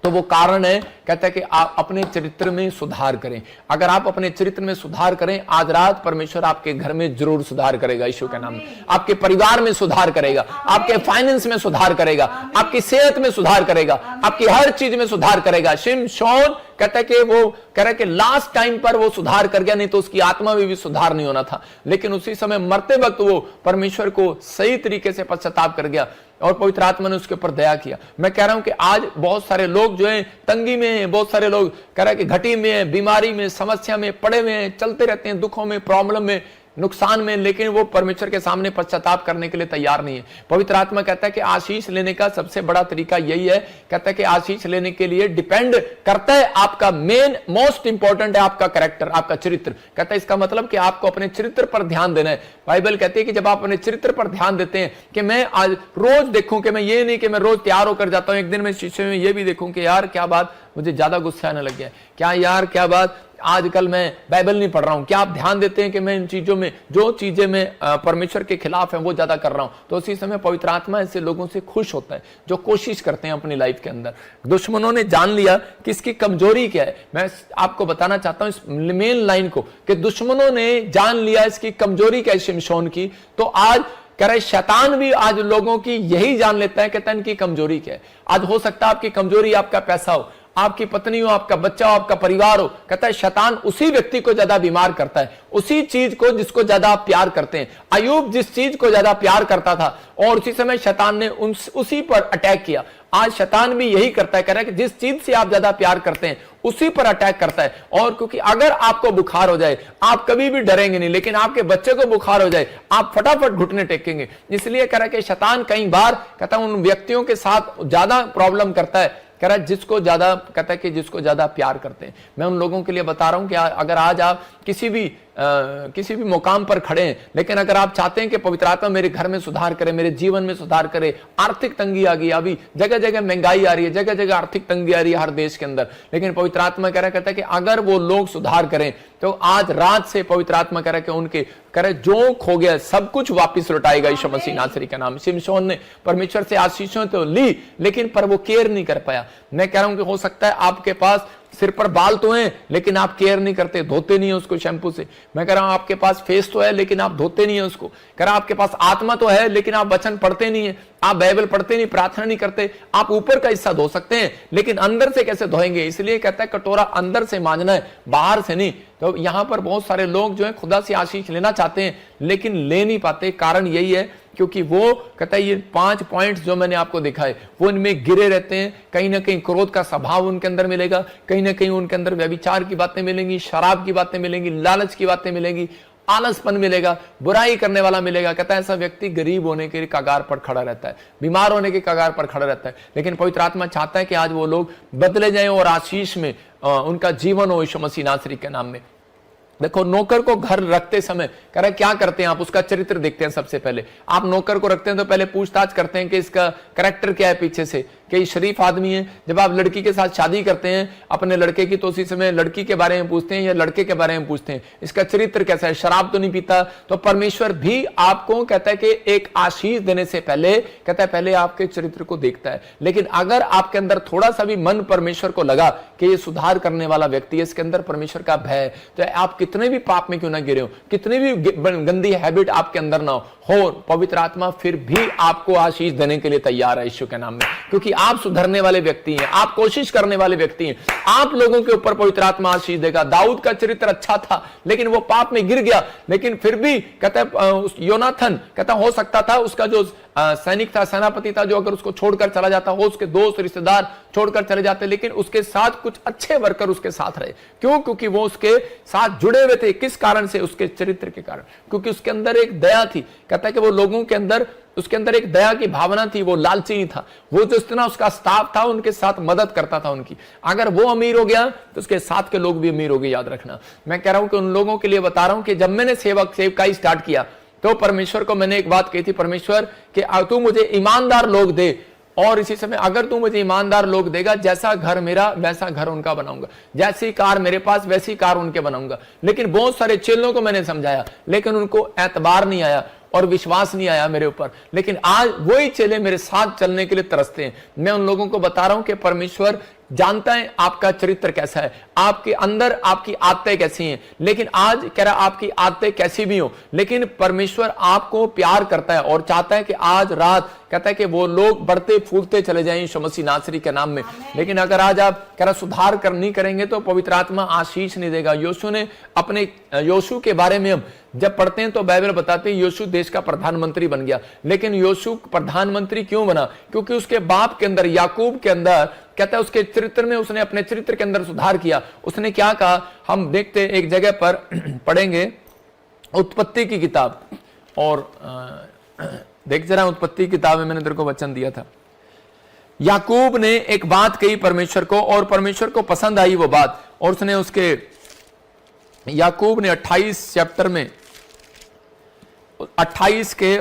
तो वो कारण है, कहता है कि आप अपने चरित्र में सुधार करें। अगर आप अपने चरित्र में सुधार करें, आज रात परमेश्वर आपके घर में जरूर सुधार करेगा, यीशु के नाम में। आपके परिवार में सुधार करेगा, आपके फाइनेंस में सुधार करेगा, आपकी सेहत में सुधार करेगा, आपकी हर चीज में सुधार करेगा। शिमशोन कहता है कि वो कह रहा है कि लास्ट टाइम पर वो सुधार कर गया, नहीं तो उसकी आत्मा में भी सुधार नहीं होना था, लेकिन उसी समय मरते वक्त वो परमेश्वर को सही तरीके से पश्चाताप कर गया और पवित्र आत्मा ने उसके ऊपर दया किया। मैं कह रहा हूं कि आज बहुत सारे लोग जो हैं तंगी में हैं, बहुत सारे लोग कह रहे हैं कि घटी में है, बीमारी में, समस्या में पड़े हुए हैं, चलते रहते हैं दुखों में, प्रॉब्लम में, नुकसान में, लेकिन वो परमेश्वर के सामने पश्चाताप करने के लिए तैयार नहीं है। पवित्र आत्मा कहता है कि आशीष लेने का सबसे बड़ा तरीका यही है, कहता है कि आशीष लेने के लिए डिपेंड करता है आपका मेन मोस्ट इंपॉर्टेंट है आपका कैरेक्टर, आपका चरित्र। कहता है इसका मतलब कि आपको अपने चरित्र पर ध्यान देना है। बाइबल कहती है कि जब आप अपने चरित्र पर ध्यान देते हैं कि मैं आज रोज देखूं, कि मैं ये नहीं कि मैं रोज तैयार होकर जाता हूं, एक दिन मैं शीशे में ये भी देखूं कि यार क्या बात मुझे ज्यादा गुस्सा आने लग गया, क्या यार क्या बात आजकल मैं बाइबल नहीं पढ़ रहा हूं। क्या आप ध्यान देते हैं कि मैं इन चीजों में, जो चीजें मैं परमेश्वर के खिलाफ है वो ज्यादा कर रहा हूं, तो उसी समय पवित्र आत्मा ऐसे लोगों से खुश होता है जो कोशिश करते हैं अपनी लाइफ के अंदर। दुश्मनों ने जान लिया कि इसकी कमजोरी क्या है। मैं आपको बताना चाहता हूं इस मेन लाइन को कि दुश्मनों ने जान लिया इसकी कमजोरी क्या है शिमशोन की, तो आज कह रहे शैतान भी आज लोगों की यही जान लेता है, कहता है इनकी कमजोरी क्या है। आज हो सकता है आपकी कमजोरी आपका पैसा हो, आपकी पत्नी हो, आपका बच्चा हो, आपका परिवार हो, कहता है शैतान उसी व्यक्ति को ज्यादा बीमार करता है, उसी चीज को जिसको ज्यादा आप प्यार करते हैं। अय्यूब जिस चीज को ज्यादा प्यार करता था और उसी समय शैतान ने उसी पर अटैक किया। आज शैतान भी यही करता है, कह रहा है कि जिस चीज से आप ज्यादा प्यार करते हैं उसी पर अटैक करता है। और क्योंकि अगर आपको बुखार हो जाए आप कभी भी डरेंगे नहीं, लेकिन आपके बच्चे को बुखार हो जाए आप फटाफट घुटने टेकेंगे। इसलिए कह रहा है कि शैतान कई बार कहता है उन व्यक्तियों के साथ ज्यादा प्रॉब्लम करता है, कह रहा है जिसको ज्यादा, कहता है कि जिसको ज्यादा प्यार करते हैं। मैं उन लोगों के लिए बता रहा हूं कि अगर आज आप किसी भी मुकाम पर खड़े हैं, लेकिन अगर आप चाहते हैं कि पवित्र आत्मा मेरे घर में सुधार करे, मेरे जीवन में सुधार करे, आर्थिक तंगी आ गई, अभी जगह जगह महंगाई आ रही है, जगह जगह आर्थिक तंगी आ रही है हर देश के अंदर, लेकिन पवित्र आत्मा कहता है कि अगर वो लोग सुधार करें तो आज रात से पवित्र आत्मा कह रहा है कि उनके कह रहे जो खो गया सब कुछ वापस लौटाएगा यीशु मसीह नासरी का नाम। शिमशोन ने परमेश्वर से आशीषों तो ली, लेकिन पर वो केयर नहीं कर पाया। मैं कह रहा हूं कि हो सकता है आपके पास सिर पर बाल तो हैं लेकिन आप केयर नहीं करते, धोते नहीं है उसको शैम्पू से। मैं कह रहा हूं आपके पास फेस तो है लेकिन आप धोते नहीं है उसको। कह रहा आपके पास आत्मा तो है लेकिन आप वचन पढ़ते नहीं है, आप बाइबल पढ़ते नहीं, प्रार्थना नहीं करते। आप ऊपर का हिस्सा धो सकते हैं लेकिन अंदर से कैसे धोएंगे? इसलिए कहता है कटोरा अंदर से मांजना है, बाहर से नहीं। तो यहां पर बहुत सारे लोग जो है खुदा से आशीष लेना चाहते हैं लेकिन ले नहीं पाते। कारण यही है क्योंकि वो कहता है ये 5 पॉइंट्स जो मैंने आपको दिखाए वो इनमें गिरे रहते हैं। कहीं ना कहीं क्रोध का स्वभाव उनके अंदर मिलेगा, कहीं ना कहीं उनके अंदर व्यभिचार की बातें मिलेंगी, शराब की बातें मिलेंगी, लालच की बातें मिलेंगी, आलसपन मिलेगा, बुराई करने वाला मिलेगा। कहता है ऐसा व्यक्ति गरीब होने के कगार पर खड़ा रहता है, बीमार होने के कगार पर खड़ा रहता है। लेकिन पवित्र आत्मा चाहता है कि आज वो लोग बदले जाएं और आशीष में उनका जीवन हो यीशु मसीह नासरी के नाम में। देखो, नौकर को घर रखते समय कह रहे क्या करते हैं आप, उसका चरित्र देखते हैं। सबसे पहले आप नौकर को रखते हैं तो पहले पूछताछ करते हैं कि इसका कैरेक्टर क्या है पीछे से, कि ये शरीफ आदमी है। जब आप लड़की के साथ शादी करते हैं अपने लड़के की, तो उसी समय लड़की के बारे में पूछते हैं या लड़के के बारे में पूछते हैं, इसका चरित्र कैसा है, शराब तो नहीं पीता। तो परमेश्वर भी आपको कहता है कि एक आशीष देने से पहले कहता है पहले आपके चरित्र को देखता है। लेकिन अगर आपके अंदर थोड़ा सा भी मन परमेश्वर को लगा कि ये सुधार करने वाला व्यक्ति है, इसके अंदर परमेश्वर का भय है, तो आप कितने भी पाप में क्यों ना गिरे हो, कितनी भी गंदी हैबिट आपके अंदर ना हो, पवित्र आत्मा फिर भी आपको आशीष देने के लिए तैयार है यीशु के नाम में। क्योंकि आप सुधरने वाले व्यक्ति हैं, आप कोशिश करने वाले व्यक्ति हैं, आप लोगों के ऊपर पवित्र आत्मा आशीष देगा। दाऊद का चरित्र अच्छा था लेकिन वो पाप में गिर गया, लेकिन फिर भी कहता है योनाथन कहता हो सकता था उसका जो सैनिक था, सेनापति था, जो अगर उसको छोड़कर चला जाता हो, उसके दोस्त रिश्तेदार छोड़कर चले जाते, लेकिन उसके साथ कुछ अच्छे वर्कर उसके साथ रहे। क्यों? क्योंकि वो उसके साथ जुड़े हुए थे। किस कारण से? उसके चरित्र के कारण, क्योंकि उसके अंदर एक दया थी। कहता है कि वो लोगों के अंदर, उसके अंदर एक दया की भावना थी, वो लालची नहीं था। वो जो इतना उसका स्टाफ था उनके साथ मदद करता था उनकी। अगर वो अमीर हो गया तो उसके साथ के लोग भी अमीर हो गए, याद रखना। मैं कह रहा हूं कि उन लोगों के लिए बता रहा हूं कि जब मैंने सेवकाई स्टार्ट किया तो परमेश्वर को मैंने एक बात कही थी, परमेश्वर कि तू मुझे ईमानदार लोग दे, और इसी समय अगर तू मुझे ईमानदार लोग देगा, जैसा घर मेरा वैसा घर उनका बनाऊंगा, जैसी कार मेरे पास वैसी कार उनके बनाऊंगा। लेकिन बहुत सारे चेलों को मैंने समझाया लेकिन उनको एतबार नहीं आया और विश्वास नहीं आया मेरे ऊपर। लेकिन आज वही चेले मेरे साथ चलने के लिए तरसते हैं। मैं उन लोगों को बता रहा हूं कि परमेश्वर जानता है आपका चरित्र कैसा है, आपके अंदर आपकी आदतें कैसी हैं। लेकिन आज कह रहा आपकी आदतें कैसी भी हो, लेकिन परमेश्वर आपको प्यार करता है और चाहता है कि आज रात कहता है कि वो लोग बढ़ते फूलते चले जाएं यीशु मसीह नासरी के नाम में। लेकिन अगर आज आप कह रहा सुधार नहीं करेंगे तो पवित्र आत्मा आशीष नहीं देगा। यीशु ने अपने यीशु के बारे में हम जब पढ़ते हैं तो बाइबल बताते हैं यीशु देश का प्रधानमंत्री बन गया। लेकिन यीशु प्रधानमंत्री क्यों बना? क्योंकि उसके बाप के अंदर, याकूब के अंदर कहता है उसके चरित्र में, उसने अपने चरित्र के अंदर सुधार किया। उसने क्या कहा हम देखते हैं, एक जगह पर पढ़ेंगे उत्पत्ति की किताब, और देख जरा उत्पत्ति की किताब में मैंने तेरे को वचन दिया था। याकूब ने एक बात कही परमेश्वर को और परमेश्वर को पसंद आई वो बात, और उसने उसके याकूब ने 28 चैप्टर में 28 के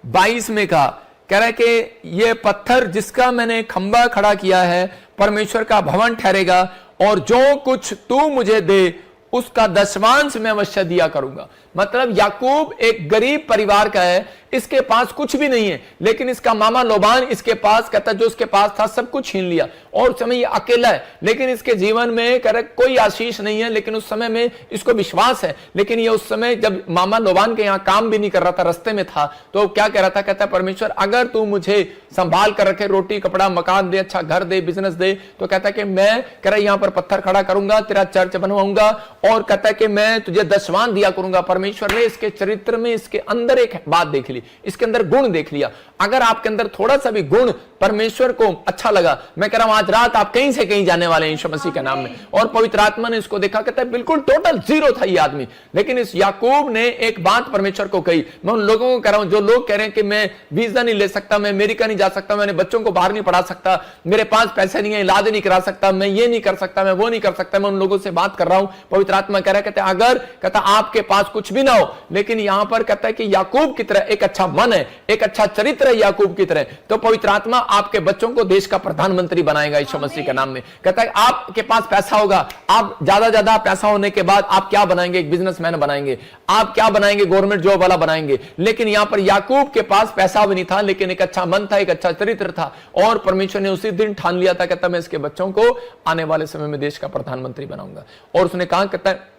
22 में कहा, कह रहा है कि ये पत्थर जिसका मैंने खंबा खड़ा किया है परमेश्वर का भवन ठहरेगा, और जो कुछ तू मुझे दे उसका दशमांश मैं अवश्य दिया करूंगा। मतलब याकूब एक गरीब परिवार का है, इसके पास कुछ भी नहीं है, लेकिन इसका मामा लोबान इसके पास कहता जो उसके पास था सब कुछ छीन लिया, और उस समय ये अकेला है। लेकिन इसके जीवन में कह रहा कोई आशीष नहीं है, लेकिन उस समय में इसको विश्वास है। लेकिन ये उस समय जब मामा लोबान के यहाँ काम भी नहीं कर रहा था, रास्ते में था, तो क्या कह रहा था? कहता परमेश्वर अगर तू मुझे संभाल कर रखे, रोटी कपड़ा मकान दे, अच्छा घर दे, बिजनेस दे, तो कहता कि मैं कह रहा यहाँ पर पत्थर खड़ा करूंगा, तेरा चर्च बनवाऊंगा, और कहता है कि मैं तुझे दशवान दिया करूंगा। परमेश्वर ने इसके चरित्र में, इसके अंदर एक बात देख ली, इसके अंदर गुण देख लिया। अगर आपके अंदर थोड़ा सा भी गुण परमेश्वर को अच्छा लगा, मैं कह रहा हूं आज रात आप कहीं से कहीं जाने वाले हैं यीशु मसीह के नाम में। और पवित्र आत्मा ने इसको देखा, कहता है बिल्कुल टोटल जीरो था ये आदमी, लेकिन इस याकूब ने एक बात परमेश्वर को कही। मैं उन लोगों को कह रहा हूं जो लोग कह रहे हैं कि मैं वीजा नहीं ले सकता, मैं अमेरिका नहीं जा सकता, मैंने बच्चों को बाहर नहीं पढ़ा सकता, मेरे पास पैसे नहीं है, इलाज नहीं करा सकता, मैं ये नहीं कर सकता, मैं वो नहीं कर सकता, मैं उन लोगों से बात कर रहा हूं। पवित्र आत्मा कह रहा है, कहता है अगर कहता आपके पास कुछ भी ना हो, लेकिन यहां पर कहता है कि याकूब की तरह एक अच्छा मन है, एक अच्छा चरित्र है याकूब की तरह, तो पवित्र आत्मा आपके बच्चों को देश का प्रधानमंत्री बनाएगा यीशु मसीह के नाम में। कहता है आपके पास पैसा होगा, आप ज्यादा पैसा होने के बाद आप क्या बनाएंगे? एक बिजनेसमैन बनाएंगे, आप क्या बनाएंगे? गवर्नमेंट जॉब वाला बनाएंगे। लेकिन यहां पर याकूब के पास पैसा भी नहीं था, लेकिन एक अच्छा मन था, एक अच्छा चरित्र था, और परमेश्वर ने उसी दिन ठान लिया था, कहता मैं इसके बच्चों को आने वाले समय में देश का प्रधानमंत्री बनाऊंगा। और उसने कहा, कहता है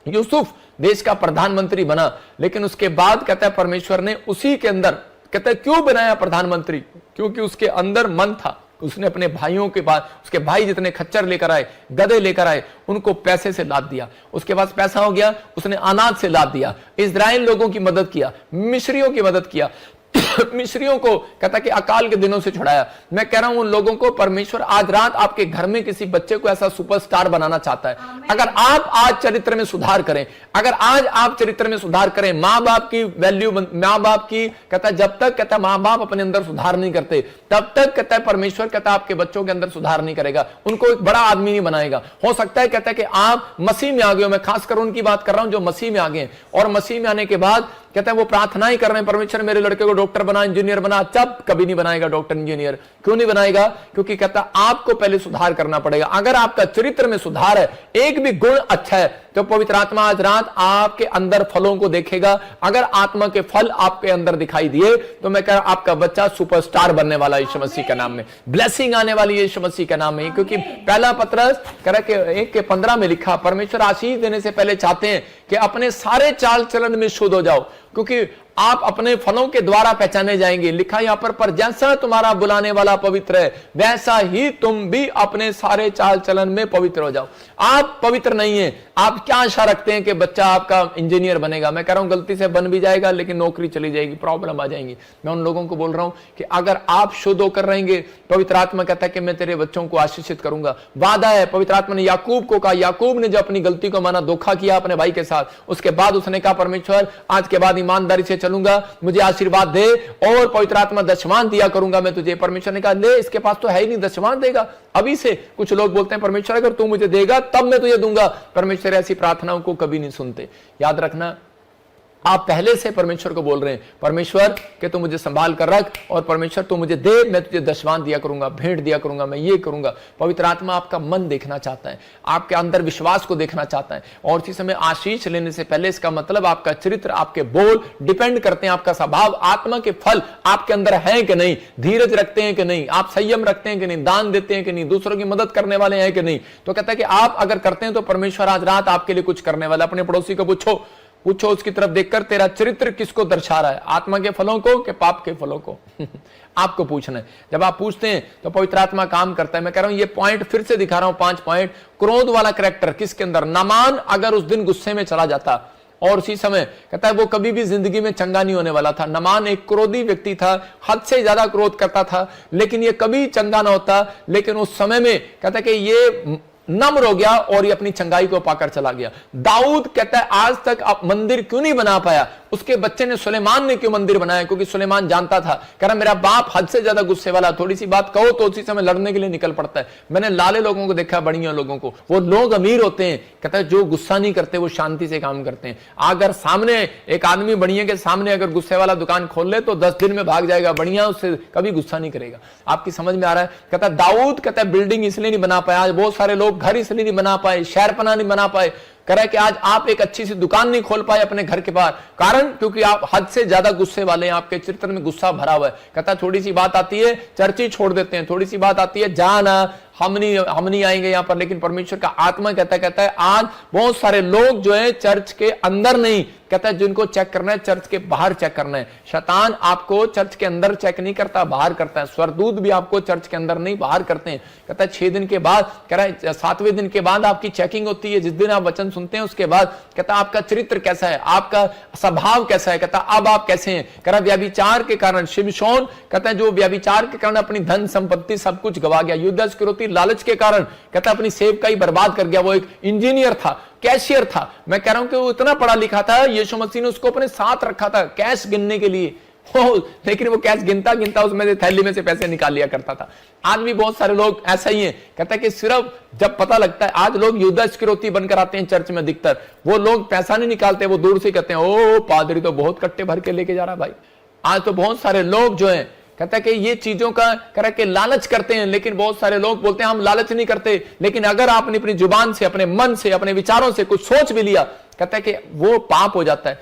यूसुफ देश का प्रधानमंत्री बना, लेकिन उसके बाद कहता है परमेश्वर ने उसी के अंदर कहता है क्यों बनाया प्रधानमंत्री? क्योंकि उसके अंदर मन था। उसने अपने भाइयों के पास, उसके भाई जितने खच्चर लेकर आए, गधे लेकर आए, उनको पैसे से लाद दिया। उसके पास पैसा हो गया, उसने अनाज से लाद दिया, इस्राएल लोगों की मदद किया, मिस्रियों की मदद किया, मिस्रियों को कहता कि अकाल के दिनों से छुड़ाया। मैं कह रहा हूं उन लोगों को परमेश्वर आज रात आपके घर में किसी बच्चे को ऐसा सुपरस्टार बनाना चाहता है। अगर आप आज चरित्र में सुधार करें, अगर आज आप चरित्र में सुधार करें, मां बाप की वैल्यू, मां बाप की कहता जब तक कहता मां बाप अपने अंदर सुधार नहीं करते तब तक कहता है परमेश्वर कहता आपके बच्चों के अंदर सुधार नहीं करेगा, उनको एक बड़ा आदमी नहीं बनाएगा। हो सकता है कहता है कि आप मसीह में आ गए हो, मैं खासकर उनकी बात कर रहा हूं जो मसीह में आ गए और मसीह में आने के बाद कहता है वो प्रार्थना ही कर रहे हैं परमेश्वर मेरे लड़के को डॉक्टर बना, इंजीनियर बना। जब कभी नहीं बनाएगा डॉक्टर इंजीनियर। क्यों नहीं बनाएगा? क्योंकि कहता आपको पहले सुधार करना पड़ेगा। अगर आपका चरित्र में सुधार है, एक भी गुण अच्छा है, तो पवित्र आत्मा आज रात आपके अंदर फलों को देखेगा। अगर आत्मा के फल आपके अंदर दिखाई दिए तो मैं कह रहा आपका बच्चा सुपरस्टार बनने वाला यीशु मसीह के नाम में, ब्लेसिंग आने वाली है यीशु मसीह के नाम में। क्योंकि पहला पत्रस कह रहा कि 1:15 में लिखा परमेश्वर आशीष देने से पहले चाहते हैं कि अपने सारे चाल चलन में शुद्ध हो जाओ, क्योंकि आप अपने फलों के द्वारा पहचाने जाएंगे। लिखा यहां पर जैसा तुम्हारा बुलाने वाला पवित्र है वैसा ही तुम भी अपने सारे चाल चलन में पवित्र हो जाओ। आप पवित्र नहीं है, आप क्या आशा रखते हैं कि बच्चा आपका इंजीनियर बनेगा? मैं कह रहा हूं गलती से बन भी जाएगा लेकिन नौकरी चली जाएगी, प्रॉब्लम आ जाएंगी। मैं उन लोगों को बोल रहा हूं कि अगर आप शुद्ध होकर रहेंगे, पवित्र आत्मा कहता है कि मैं तेरे बच्चों को आशीषित करूंगा। वादा है, पवित्र आत्मा ने याकूब को कहा, याकूब ने जो अपनी गलती को माना, धोखा किया अपने भाई के साथ, उसके बाद उसने कहा परमेश्वर आज के बाद ईमानदारी से चलूंगा, मुझे आशीर्वाद दे और पवित्र आत्मा दशमान दिया करूंगा मैं तुझे। परमेश्वर ने कहा ले इसके पास तो है ही नहीं, दशमान देगा अभी से। कुछ लोग बोलते हैं परमेश्वर अगर तू मुझे देगा तब मैं तुझे दूंगा। परमेश्वर ऐसी प्रार्थनाओं को कभी नहीं सुनते। याद रखना, आप पहले से परमेश्वर को बोल रहे हैं परमेश्वर कि तू मुझे संभाल कर रख और परमेश्वर तू मुझे दे, मैं तुझे दशमान दिया करूंगा, भेंट दिया करूंगा, मैं ये करूंगा। पवित्र आत्मा आपका मन देखना चाहता है, आपके अंदर विश्वास को देखना चाहता है। और इसी समय आशीष लेने से पहले इसका मतलब आपका चरित्र, आपके बोल डिपेंड करते हैं, आपका स्वभाव, आत्मा के फल आपके अंदर है कि नहीं, धीरज रखते हैं कि नहीं, आप संयम रखते हैं कि नहीं, दान देते हैं कि नहीं, दूसरों की मदद करने वाले हैं कि नहीं। तो कहता है कि आप अगर करते हैं तो परमेश्वर आज रात आपके लिए कुछ करने वाला। अपने पड़ोसी को पूछो उसकी तरफ देखकर तेरा चरित्र किसको दर्शा रहा है, आत्मा के फलों को कि पाप के फलों को? आपको पूछना है। जब आप पूछते हैं तो पवित्र आत्मा काम करता है। मैं कह रहा हूं ये पॉइंट फिर से दिखा रहा हूं, 5 पॉइंट। क्रोध वाला कैरेक्टर किसके अंदर? नामान अगर उस दिन गुस्से में चला जाता और उसी समय कहता है वो कभी भी जिंदगी में चंगा नहीं होने वाला था। नामान एक क्रोधी व्यक्ति था, हद से ज्यादा क्रोध करता था, लेकिन ये कभी चंगा ना होता। लेकिन उस समय में कहता है कि ये नम्र हो गया और ये अपनी चंगाई को पाकर चला गया। दाऊद कहता है आज तक आप मंदिर क्यों नहीं बना पाया? उसके बच्चे ने, सुलेमान ने क्यों मंदिर बनाया? क्योंकि सुलेमान जानता था, कह रहा मेरा बाप हद से ज्यादा गुस्से वाला, थोड़ी सी बात कहो तो उसी समय लड़ने के लिए निकल पड़ता है। मैंने लाले लोगों को देखा, बढ़िया लोगों को, वो लोग अमीर होते हैं, कहता है जो गुस्सा नहीं करते वो शांति से काम करते हैं। अगर सामने एक आदमी बढ़िया के सामने अगर गुस्से वाला दुकान खोल ले तो 10 दिन में भाग जाएगा, बढ़िया उससे कभी गुस्सा नहीं करेगा। आपकी समझ में आ रहा है? कहता है दाऊद कहता है बिल्डिंग इसलिए नहीं बना पाया, आज बहुत सारे लोग घर इसलिए नहीं बना पाए, शहरपना नहीं बना पाए, कह रहा है कि आज आप एक अच्छी सी दुकान नहीं खोल पाए अपने घर के बाहर, कारण क्योंकि आप हद से ज्यादा गुस्से वाले हैं, आपके चरित्र में गुस्सा भरा हुआ है। कहता थोड़ी सी बात आती है चर्च ही छोड़ देते हैं, थोड़ी सी बात आती है जाना हम नहीं आएंगे यहां पर। लेकिन परमेश्वर का आत्मा कहता है आज बहुत सारे लोग जो है चर्च के अंदर नहीं, कहता है जिनको चेक करना है चर्च के बाहर चेक करना है। शैतान आपको चर्च के अंदर चेक नहीं करता, बाहर करता है। स्वर्गदूत भी आपको चर्च के अंदर नहीं बाहर करते हैं। कहता है 6 दिन के बाद, कह रहा है 7वें दिन के बाद आपकी चेकिंग होती है, जिस दिन आप वचन सुनते हैं उसके बाद। कहता है आपका चरित्र कैसा है, आपका स्वभाव कैसा है, कहता अब आप कैसे हैं। कह रहा व्यभिचार के कारण शिमशोन कहता है जो व्यभिचार के कारण अपनी धन संपत्ति सब कुछ गवा गया, युद्ध स्क्रोती लालच के कारण कहता अपनी सेवकाई बर्बाद कर गया। वो एक इंजीनियर था, कैशियर था, मैं कह रहा हूं कि वो इतना पढ़ा लिखा था, यीशु मसीह ने उसको अपने साथ रखा था कैश गिनने के लिए, लेकिन वो कैश गिनता उसमें से थैली में से पैसे निकाल लिया करता था। आज भी बहुत सारे लोग ऐसा ही हैं, कहता है कि सिर्फ जब पता लगता है, आज लोग युद्ध स्क्रोती बनकर आते हैं चर्च में, अधिकतर वो लोग पैसा नहीं निकालते, वो दूर से कहते हैं ओ पादरी तो बहुत कट्टे भर के लेके जा रहा भाई। आज तो बहुत सारे लोग जो है कहता है कि ये चीजों का कह के लालच करते हैं, लेकिन बहुत सारे लोग बोलते हैं हम लालच नहीं करते। लेकिन अगर आपने अपनी जुबान से, अपने मन से, अपने विचारों से कुछ सोच भी लिया, कहता है कि वो पाप हो जाता है।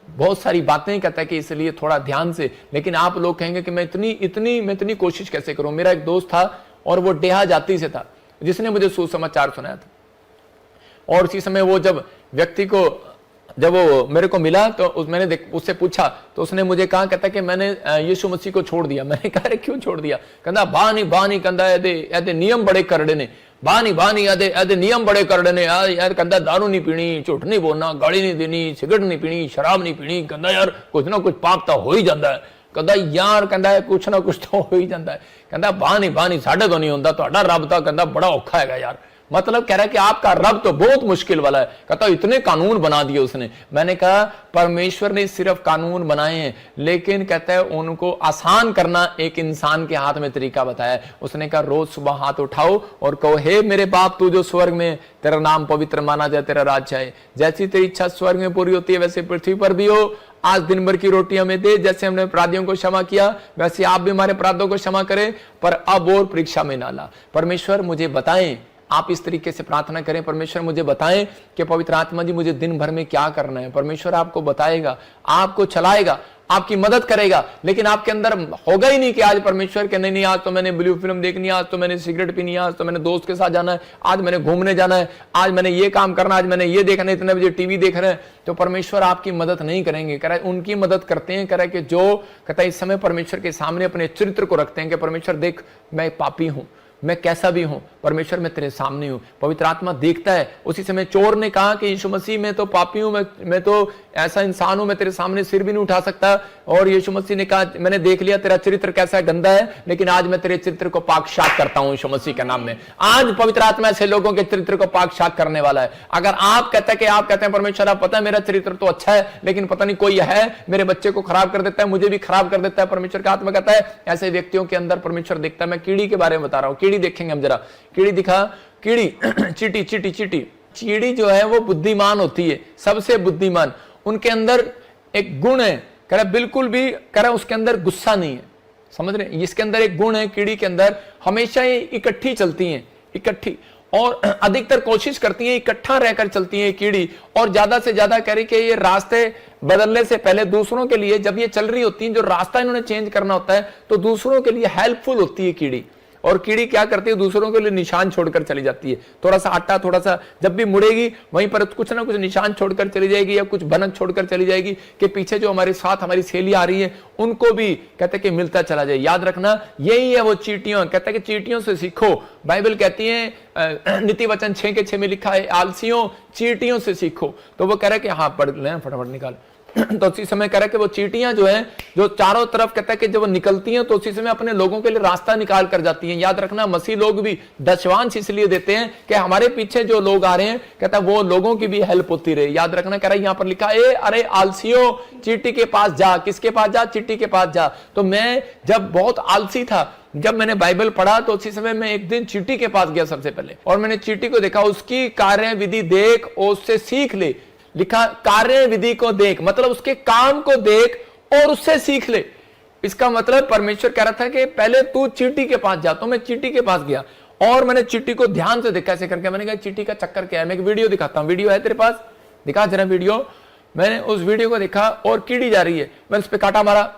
बहुत सारी बातें कहता है कि इसलिए थोड़ा ध्यान से। लेकिन आप लोग कहेंगे कि मैं इतनी कोशिश कैसे करूं। मेरा एक दोस्त था और वो डेहा जाति से था, जिसने मुझे सुसमाचार सुनाया था। और उसी समय वो जब व्यक्ति को जब वो मेरे को मिला तो मैंने उससे पूछा तो उसने मुझे कहा, कहता कि मैंने यीशु मसीह को छोड़ दिया। मैंने कहा क्यों छोड़ दिया? कहता बानी कहता ऐसे नियम बड़े करड़े ने, बानी ऐसे नियम बड़े करड़े ने यार। कहता दारू नहीं पीनी, झूठ नहीं बोलना, गाड़ी नहीं देनी, सिगरेट नहीं पीनी, शराब नहीं पीनी। कहता यार कुछ ना कुछ पाप तो हो ही जाता है। कहता यार कहता कुछ ना कुछ तो हो ही जाता है, कहता बाह नहीं साढ़े तो नहीं होता, तुहाडा रब तो कहता बड़ा औखा है यार। मतलब कह रहा है कि आपका रब तो बहुत मुश्किल वाला है। कहता इतने कानून बना दिए उसने। मैंने कहा परमेश्वर ने सिर्फ कानून बनाए हैं, लेकिन कहता है उनको आसान करना एक इंसान के हाथ में तरीका बताया। उसने कहा रोज सुबह हाथ उठाओ और कहो हे मेरे बाप तू जो स्वर्ग में, तेरा नाम पवित्र माना जाए, तेरा राज्य आए, जैसी तेरी इच्छा स्वर्ग में पूरी होती है वैसे पृथ्वी पर भी हो। आज दिन भर की रोटी हमें दे, जैसे हमने अपराधियों को क्षमा किया वैसे आप भी हमारे अपराधों को क्षमा करें, पर अब और परीक्षा में ना ला। परमेश्वर मुझे बताएं, आप इस तरीके से प्रार्थना करें, परमेश्वर मुझे बताएं कि पवित्र आत्मा जी मुझे दिन भर में क्या करना है। परमेश्वर आपको बताएगा, आपको चलाएगा, आपकी मदद करेगा, लेकिन आपके अंदर होगा ही नहीं कि आज परमेश्वर के नहीं आज तो मैंने ब्लू फिल्म देखनी है, आज तो मैंने सिगरेट पीनी है, आज तो मैंने दोस्त के साथ जाना है, आज मैंने घूमने जाना है, आज मैंने ये काम करना, आज मैंने ये देखना है, इतने बजे टीवी देख रहे हैं। तो परमेश्वर आपकी मदद नहीं करेंगे। कह रहा है उनकी मदद करते हैं, कह रहा है कि जो कहता है इस समय परमेश्वर के सामने अपने चरित्र को रखते हैं कि परमेश्वर देख मैं पापी हूं, मैं कैसा भी हूं, परमेश्वर मैं तेरे सामने हूं। पवित्र आत्मा देखता है। उसी समय चोर ने कहा कि यीशु मसीह मैं तो पापी हूं, मैं तो ऐसा इंसान हूं, मैं तेरे सामने सिर भी नहीं उठा सकता। और यीशु मसीह ने कहा मैंने देख लिया तेरा चरित्र कैसा है, गंदा है, लेकिन आज मैं तेरे चरित्र को पाक शाक करता हूं यीशु मसीह के नाम में। आज पवित्र आत्मा ऐसे लोगों के चरित्र को पाक शाक करने वाला है। अगर आप कहते हैं परमेश्वर आप पता है मेरा चरित्र तो अच्छा है, लेकिन पता नहीं कोई है मेरे बच्चे को खराब कर देता है, मुझे भी खराब कर देता है, परमेश्वर का आत्मा कहता है ऐसे व्यक्तियों के अंदर परमेश्वर देखता है। मैं कीड़ी के बारे में बता रहा हूं। कीड़ी देखेंगे हम जरा, कीड़ी दिखा, कीड़ी चीटी चीटी चीटी चीड़ी जो है वो बुद्धिमान होती है, सबसे बुद्धिमान। उनके अंदर एक गुण है, कह रहा बिल्कुल भी कह रहा उसके अंदर गुस्सा नहीं है। समझ रहे, इसके अंदर एक गुण है कीड़ी के अंदर, हमेशा ये इकट्ठी चलती हैं, इकट्ठी, और अधिकतर कोशिश करती हैं इकट्ठा रहकर चलती हैं कीड़ी। और ज्यादा से ज्यादा कह रही कि ये रास्ते बदलने से पहले दूसरों के लिए जब ये चल रही होती हैं, जो रास्ता इन्होंने चेंज करना होता है तो दूसरों के लिए हेल्पफुल होती है कीड़ी। और कीड़ी क्या करती है, दूसरों के लिए निशान छोड़कर चली जाती है। थोड़ा सा आटा, थोड़ा सा, जब भी मुड़ेगी वहीं पर कुछ ना कुछ निशान छोड़कर चली जाएगी या कुछ भनक छोड़कर चली जाएगी कि पीछे जो हमारे साथ हमारी सहेली आ रही है उनको भी कहते हैं कि मिलता चला जाए। याद रखना यही है वो चींटियों, कहते हैं कि चींटियों से सीखो। बाइबल कहती है नीति वचन 6:6 में लिखा है आलसियों चींटियों से सीखो। तो वो कह रहा है कि हाँ पढ़ लें फटाफट निकाल। तो उसी समय कह रहा है कि वो चींटियां जो हैं जो चारों तरफ कहता है कि जब वो निकलती हैं तो उसी समय अपने लोगों के लिए रास्ता निकाल कर जाती हैं। याद रखना मसीह लोग भी दशवांश इसलिए देते हैं कि हमारे पीछे जो लोग आ रहे हैं कहता है वो लोगों की भी हेल्प होती रहे। याद रखना, कह रहा है यहां पर लिखा है अरे आलसियों चींटी के पास जा। किसके पास जा? चींटी के पास जा। तो मैं जब बहुत आलसी था, जब मैंने बाइबल पढ़ा तो उसी समय मैं एक दिन चींटी के पास गया सबसे पहले, और मैंने चींटी को देखा, उसकी कार्य विधि देख और उससे सीख ले। लिखा कार्य विधि को देख, मतलब उसके काम को देख और उससे सीख ले। इसका मतलब परमेश्वर कह रहा था कि पहले तू चींटी के पास जा। तो मैं चींटी के पास गया और मैंने चींटी को ध्यान से देखा ऐसे करके। मैंने कहा चींटी का चक्कर क्या है, मैं एक वीडियो दिखाता हूं। वीडियो है तेरे पास? दिखा जरा वीडियो। मैंने उस वीडियो को देखा और कीड़ी जा रही है, मैंने उस पर कांटा मारा,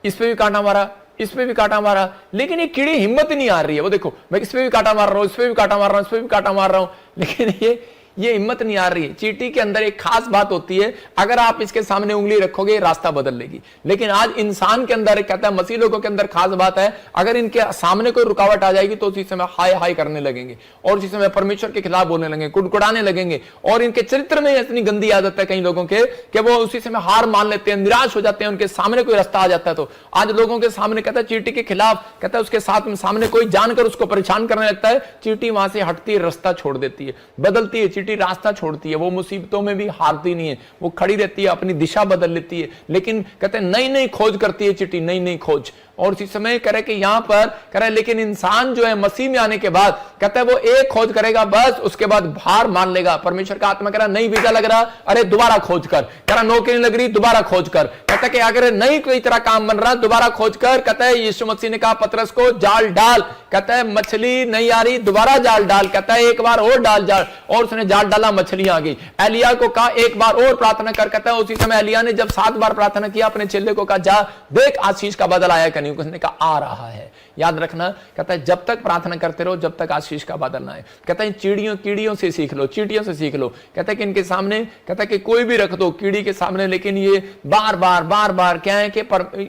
इस पे भी कांटा मारा, इस पे भी कांटा मारा, लेकिन ये कीड़ी हिम्मत ही नहीं आ रही है। वो देखो मैं इस पे भी कांटा मार रहा हूं, इस पे भी कांटा मार रहा हूं, इस पे भी कांटा मार रहा हूं, लेकिन ये हिम्मत नहीं आ रही है। चींटी के अंदर एक खास बात होती है, अगर आप इसके सामने उंगली रखोगे रास्ता बदल लेगी। लेकिन आज इंसान के अंदर कहता है मसीह लोगों के अंदर खास बात है, अगर इनके सामने कोई रुकावट आ जाएगी तो उसी समय हाय हाय करने लगेंगे और उसी समय परमेश्वर के खिलाफ बोलने लगेंगे, कुड़कुड़ाने लगेंगे। और इनके चरित्र में इतनी गंदी आदत है कई लोगों के कि वो उसी समय हार मान लेते हैं, निराश हो जाते हैं। उनके सामने कोई रास्ता आ जाता है तो आज लोगों के सामने कहता है चींटी के खिलाफ, कहता है उसके साथ में सामने कोई जानकर उसको परेशान करने लगता है, चींटी वहां से हटती है, रास्ता छोड़ देती है, बदलती है। चींटी रास्ता छोड़ती है, वो मुसीबतों में भी हारती नहीं है, वो खड़ी रहती है, अपनी दिशा बदल लेती है। लेकिन कहते हैं नई नई खोज करती है चींटी, नई नई खोज। और इसी समय कह रहे कि यहां पर कह रहे लेकिन इंसान जो है मसीह में आने के बाद कहता है वो एक खोज करेगा बस, उसके बाद हार मान लेगा। परमेश्वर का आत्मा कह रहा नहीं वीजा लग रहा, अरे दोबारा खोज कर। कह रहा नौकरी लग रही, दोबारा खोज कर। कहता कि अगर नहीं कोई तरह काम बन रहा, दोबारा खोज कर। कहता है यीशु मसीह ने कहा पतरस को जाल डाल, कहता है मछली नहीं आ रही, दोबारा जाल डाल। कहता है एक बार और डाल जाल, और उसने जाल डाला, मछलियां आ गई। एलिया को कहा एक बार और प्रार्थना कर। कहता है उसी समय एलिया ने जब 7 बार प्रार्थना किया, अपने चेले को कहा जा देख आशीष का बादल आया, उसने कहा आ रहा है। याद रखना, कहता है जब तक प्रार्थना करते रहो जब तक आशीष का बादल ना आए। कहता है कीड़ियों से सीख लो, चींटियों से सीख लो। कहता है कि इनके सामने, कहता है कि कोई भी रख दो कीड़ी के सामने, लेकिन ये बार बार क्या है कि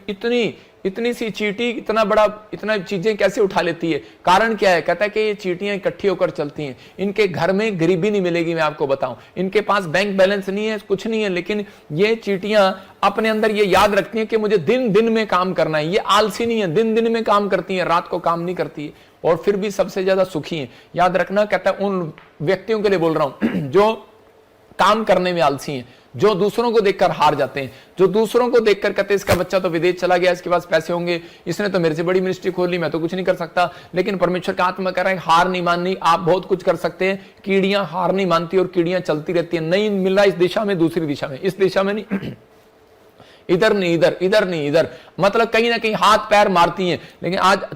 इतनी इतनी सी चींटी इतना चीजें कैसे उठा लेती है? कारण क्या है? कहता है कि ये चींटियां इकट्ठी होकर चलती हैं, इनके घर में गरीबी नहीं मिलेगी। मैं आपको बताऊं, इनके पास बैंक बैलेंस नहीं है, कुछ नहीं है, लेकिन ये चींटियां अपने अंदर ये याद रखती हैं कि मुझे दिन दिन में काम करना है। ये आलसी नहीं है, दिन दिन में काम करती है, रात को काम नहीं करती है, और फिर भी सबसे ज्यादा सुखी है। याद रखना, कहता है उन व्यक्तियों के लिए बोल रहा हूं जो काम करने में आलसी हैं, जो दूसरों को देखकर हार जाते हैं, जो दूसरों को देखकर कहते हैं इसका बच्चा तो विदेश चला गया, इसके पास पैसे होंगे, इसने तो मेरे से बड़ी मिनिस्ट्री खोल ली, मैं तो कुछ नहीं कर सकता। लेकिन परमेश्वर का आत्मा कह रहा है हार नहीं माननी, आप बहुत कुछ कर सकते हैं। कीड़ियां हार नहीं मानती और कीड़ियां चलती रहती है। नहीं मिल रहा इस दिशा में, दूसरी दिशा में, इस दिशा में नहीं, इधर नहीं, इधर, इधर नहीं, इधर, मतलब कहीं ना कहीं हाथ पैर मारती हैं। लेकिन आज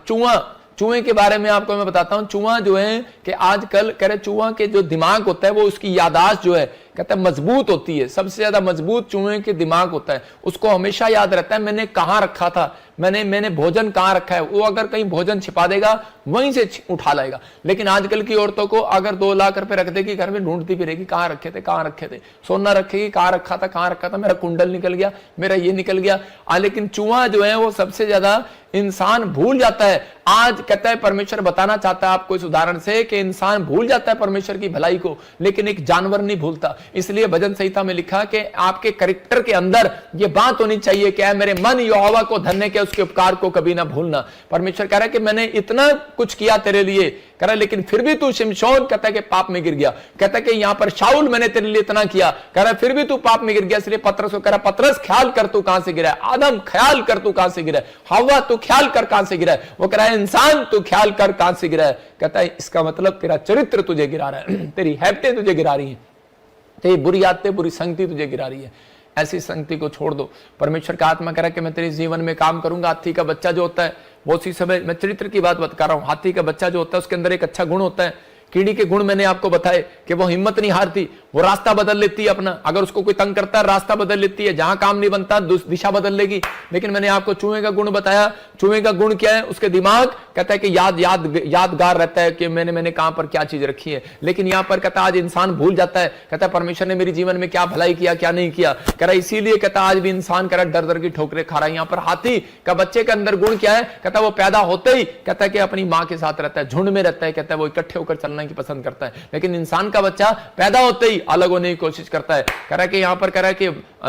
चूहे के बारे में आपको मैं बताता हूं। चूहा जो है कि आजकल कह रहे चूहा के जो दिमाग होता है वो उसकी यादाश्त जो है कहता है मजबूत होती है। सबसे ज्यादा मजबूत चूहे के दिमाग होता है, उसको हमेशा याद रहता है मैंने कहां रखा था, मैंने भोजन कहां रखा है। वो अगर कहीं भोजन छिपा देगा वहीं से उठा लाएगा। लेकिन आजकल की औरतों को अगर 2 लाख रुपए रख देगी घर में, ढूंढती फिरेगी कहां रखे थे, कहां रखे थे। सोना रखेगी, कहां रखा था, कहां रखा था, मेरा कुंडल निकल गया, मेरा ये निकल गया। लेकिन चूहा जो है वो सबसे ज्यादा इंसान भूल जाता है। आज कहता है परमेश्वर बताना चाहता है आपको इस उदाहरण से कि इंसान भूल जाता है परमेश्वर की भलाई को, लेकिन एक जानवर नहीं भूलता। इसलिए भजन संहिता में लिखा कि आपके कैरेक्टर के अंदर ये बात होनी चाहिए कि मेरे मन यहोवा को धन्य के उसके उपकार को कभी ना भूलना। परमेश्वर कह रहा है कि मैंने इतना कुछ किया तेरे लिए, कह रहा है लेकिन फिर भी तू शिमशोन कहता है कि पाप में गिर गया। कहता है कि यहां पर शाऊल मैंने तेरे लिए इतना किया, कह रहा है फिर भी तू पाप में गिर गया। इसलिए पतरस को कह रहा पतरस ख्याल कर तू कहां से गिरा है, आदम ख्याल कर तू कहां से गिरा है, हव्वा तू ख्याल कर कहां से गिरा है। वो कह रहा है इंसान तू ख्याल कर कहां से गिरा है। कहता है इसका मतलब तेरा चरित्र तुझे गिरा रहा है, तेरी हैबतें तुझे गिरा रही हैं, तेरी बुरी आदतें, बुरी संगति तुझे गिरा रही है। ऐसी संगति को छोड़ दो। परमेश्वर का आत्मा कह रहा है कि मैं तेरे जीवन में काम करूंगा। हाथी का बच्चा जो होता है, बहुत सी समय मैं चरित्र की बात कर रहा हूं। हाथी का बच्चा जो होता है उसके अंदर एक अच्छा गुण होता है। कीड़ी के गुण मैंने आपको बताए कि वो हिम्मत नहीं हारती, वो रास्ता बदल लेती है अपना। अगर उसको कोई तंग करता है रास्ता बदल लेती है, जहां काम नहीं बनता दिशा बदल लेगी। लेकिन मैंने आपको चूहे का गुण बताया। चूहे का गुण क्या है? उसके दिमाग कहता है कि यादगार रहता है कि मैंने कहां पर क्या चीज रखी है। लेकिन यहां पर कहता है आज इंसान भूल जाता है, कहता है परमेश्वर ने मेरे जीवन में क्या भलाई किया, क्या नहीं किया। कह रहा इसीलिए कहता आज भी इंसान कह रहा डर डर की ठोकरें खा रहा है। यहां पर हाथी का बच्चे के अंदर गुण क्या है? कहता है वो पैदा होते ही कहता है कि अपनी मां के साथ रहता है, झुंड में रहता है, कहता है वो इकट्ठे होकर चलना की पसंद करता है। लेकिन इंसान का बच्चा पैदा होते ही अलग होने की कोशिश करता है। कह रहा है कि यहां पर कह रहा है कि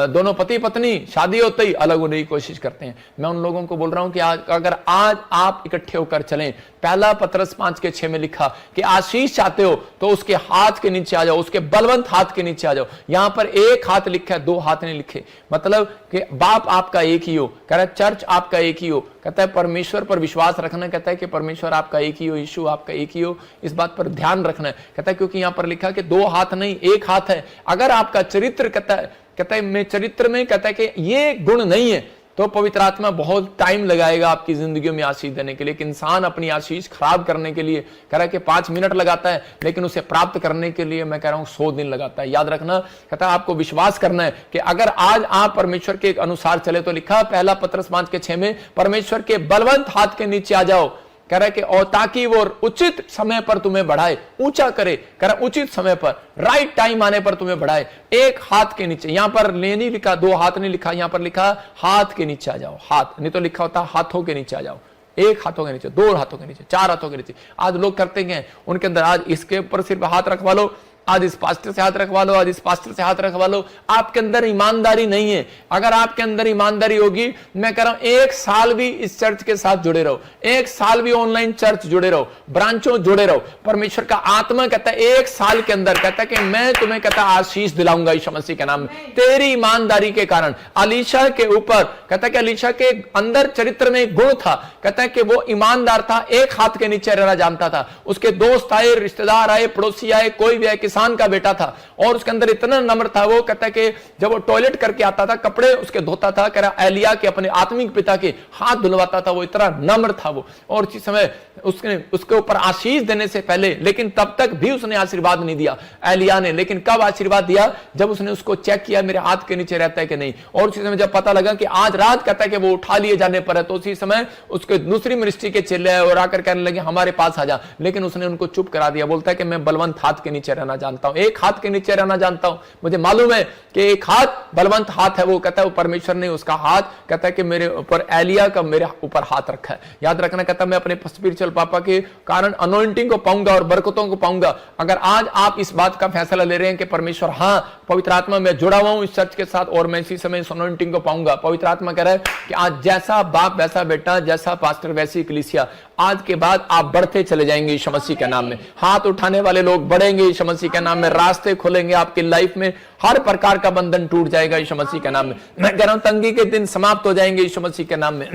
दोनों पति पत्नी शादी होते ही अलग होने की कोशिश करते हैं। मैं उन लोगों को बोल रहा हूं कि अगर आज आप इकट्ठे होकर चलें, पहला पतरस 5:6 में लिखा कि आशीष चाहते हो तो उसके हाथ के नीचे आ जाओ, उसके बलवंत हाथ के नीचे आ जाओ। यहां पर एक हाथ लिखा है, 2 हाथ नहीं लिखे। मतलब कि बाप आपका एक ही हो, कह रहा है चर्च आपका एक ही हो, कहता है परमेश्वर पर विश्वास रखना, कहता है कि परमेश्वर आपका एक ही हो, यीशु आपका एक ही हो, इस बात पर ध्यान रखना है। कहता है क्योंकि यहां पर लिखा कि 2 हाथ नहीं 1 हाथ है। अगर आपका चरित्र कहता है मैं चरित्र में कहता है कि ये गुण नहीं है तो पवित्र आत्मा बहुत टाइम लगाएगा आपकी जिंदगी में आशीष देने के लिए। कि इंसान अपनी आशीष खराब करने के लिए कह रहा है कि 5 मिनट लगाता है, लेकिन उसे प्राप्त करने के लिए मैं कह रहा हूं 100 दिन लगाता है। याद रखना, कहता है आपको विश्वास करना है कि अगर आज आप परमेश्वर के अनुसार चले तो लिखा पहला पतरस 5:6 में परमेश्वर के बलवंत हाथ के नीचे आ जाओ। कह रहा है कि और ताकि वो उचित समय पर तुम्हें बढ़ाए, ऊंचा करे। कह रहा उचित समय पर, राइट टाइम आने पर तुम्हें बढ़ाए। 1 हाथ के नीचे, यहां पर नहीं लिखा 2 हाथ नहीं लिखा, यहां पर लिखा हाथ के नीचे आ जाओ। हाथ नहीं तो लिखा होता हाथों के नीचे आ जाओ। 1 हाथों के नीचे, 2 हाथों के नीचे, 4 हाथों के नीचे। आज लोग करते हैं उनके अंदर आज इसके ऊपर सिर्फ हाथ रखवा लो, आज इस पास्टर से हाथ रखवा लो, आज इस पास्टर से हाथ रखवा लो। आपके अंदर ईमानदारी नहीं है। अगर आपके अंदर ईमानदारी होगी, मैं कह रहा हूं 1 साल भी इस चर्च के साथ जुड़े रहो, 1 साल भी ऑनलाइन चर्च जुड़े रहो, ब्रांचों जुड़े रहो। परमेश्वर का आत्मा कहता है 1 साल के अंदर कहता है कि मैं तुम्हें कहता आशीष दिलाऊंगा यीशु मसीह के नाम में, तेरी ईमानदारी के कारण। अलीशा के ऊपर कहता है कि अलीशा के अंदर चरित्र में एक गुण था, कहता है कि वो ईमानदार था, 1 हाथ के नीचे रहना जानता था। उसके दोस्त आए, रिश्तेदार आए, पड़ोसी आए, कोई भी आए, किसान का बेटा था और उसके अंदर इतना नम्र था। वो कहता है कि जब वो टॉयलेट करके आता था, कपड़े उसके धोता था, कह रहा एलिया के अपने आत्मिक पिता के हाथ धुलवाता था। वो इतना नम्र था वो। और उसी समय उसके ऊपर आशीष देने से पहले, लेकिन तब तक भी उसने आशीर्वाद नहीं दिया एलिया ने। लेकिन कब आशीर्वाद दिया? जब उसने उसको चेक किया मेरे हाथ के नीचे रहता है कि नहीं। और उसी समय जब पता लगा कि आज रात कहता है कि वो उठा लिए जाने पर है, तो उसी समय उसके दूसरी मिनिस्ट्री के चेले और आकर कहने लगे हमारे पास आ जा। लेकिन उसने उनको चुप करा दिया। बोलता है कि मैं बलवंत हाथ के नीचे रहना जानता हूं, एक हाथ के नीचे रहना जानता हूं। मुझे मालूम है कि एक हाथ बलवंत हाथ है, वो कहता है वो परमेश्वर ने उसका हाथ कहता है कि मेरे ऊपर एलिया का मेरे ऊपर हाथ रखा है। याद रखना, कहता है मैं अपने स्पिरिचुअल पापा के कारण अनॉइंटिंग को पाऊंगा और बरकतों को पाऊंगा। अगर आज आप इस बात का फैसला ले रहे हैं कि परमेश्वर हाँ पवित्र आत्मा में जुड़ा हुआ हूं इस चर्च के साथ और मैं इसी समय इस अनॉइंटिंग को पाऊंगा, पवित्र आत्मा कह रहा है कि आज जैसा बाप वैसा बेटा, जैसा पास्टर वैसी कलीसिया, आज के बाद आप बढ़ते चले जाएंगे यीशु मसीह के नाम में। हाथ उठाने वाले लोग बढ़ेंगे यीशु मसीह के नाम में, रास्ते खुलेंगे आपकी लाइफ में, हर प्रकार का बंधन टूट जाएगा यीशु मसीह के नाम में। मैं कह रहा हूं तंगी के दिन समाप्त हो जाएंगे यीशु मसीह के नाम में।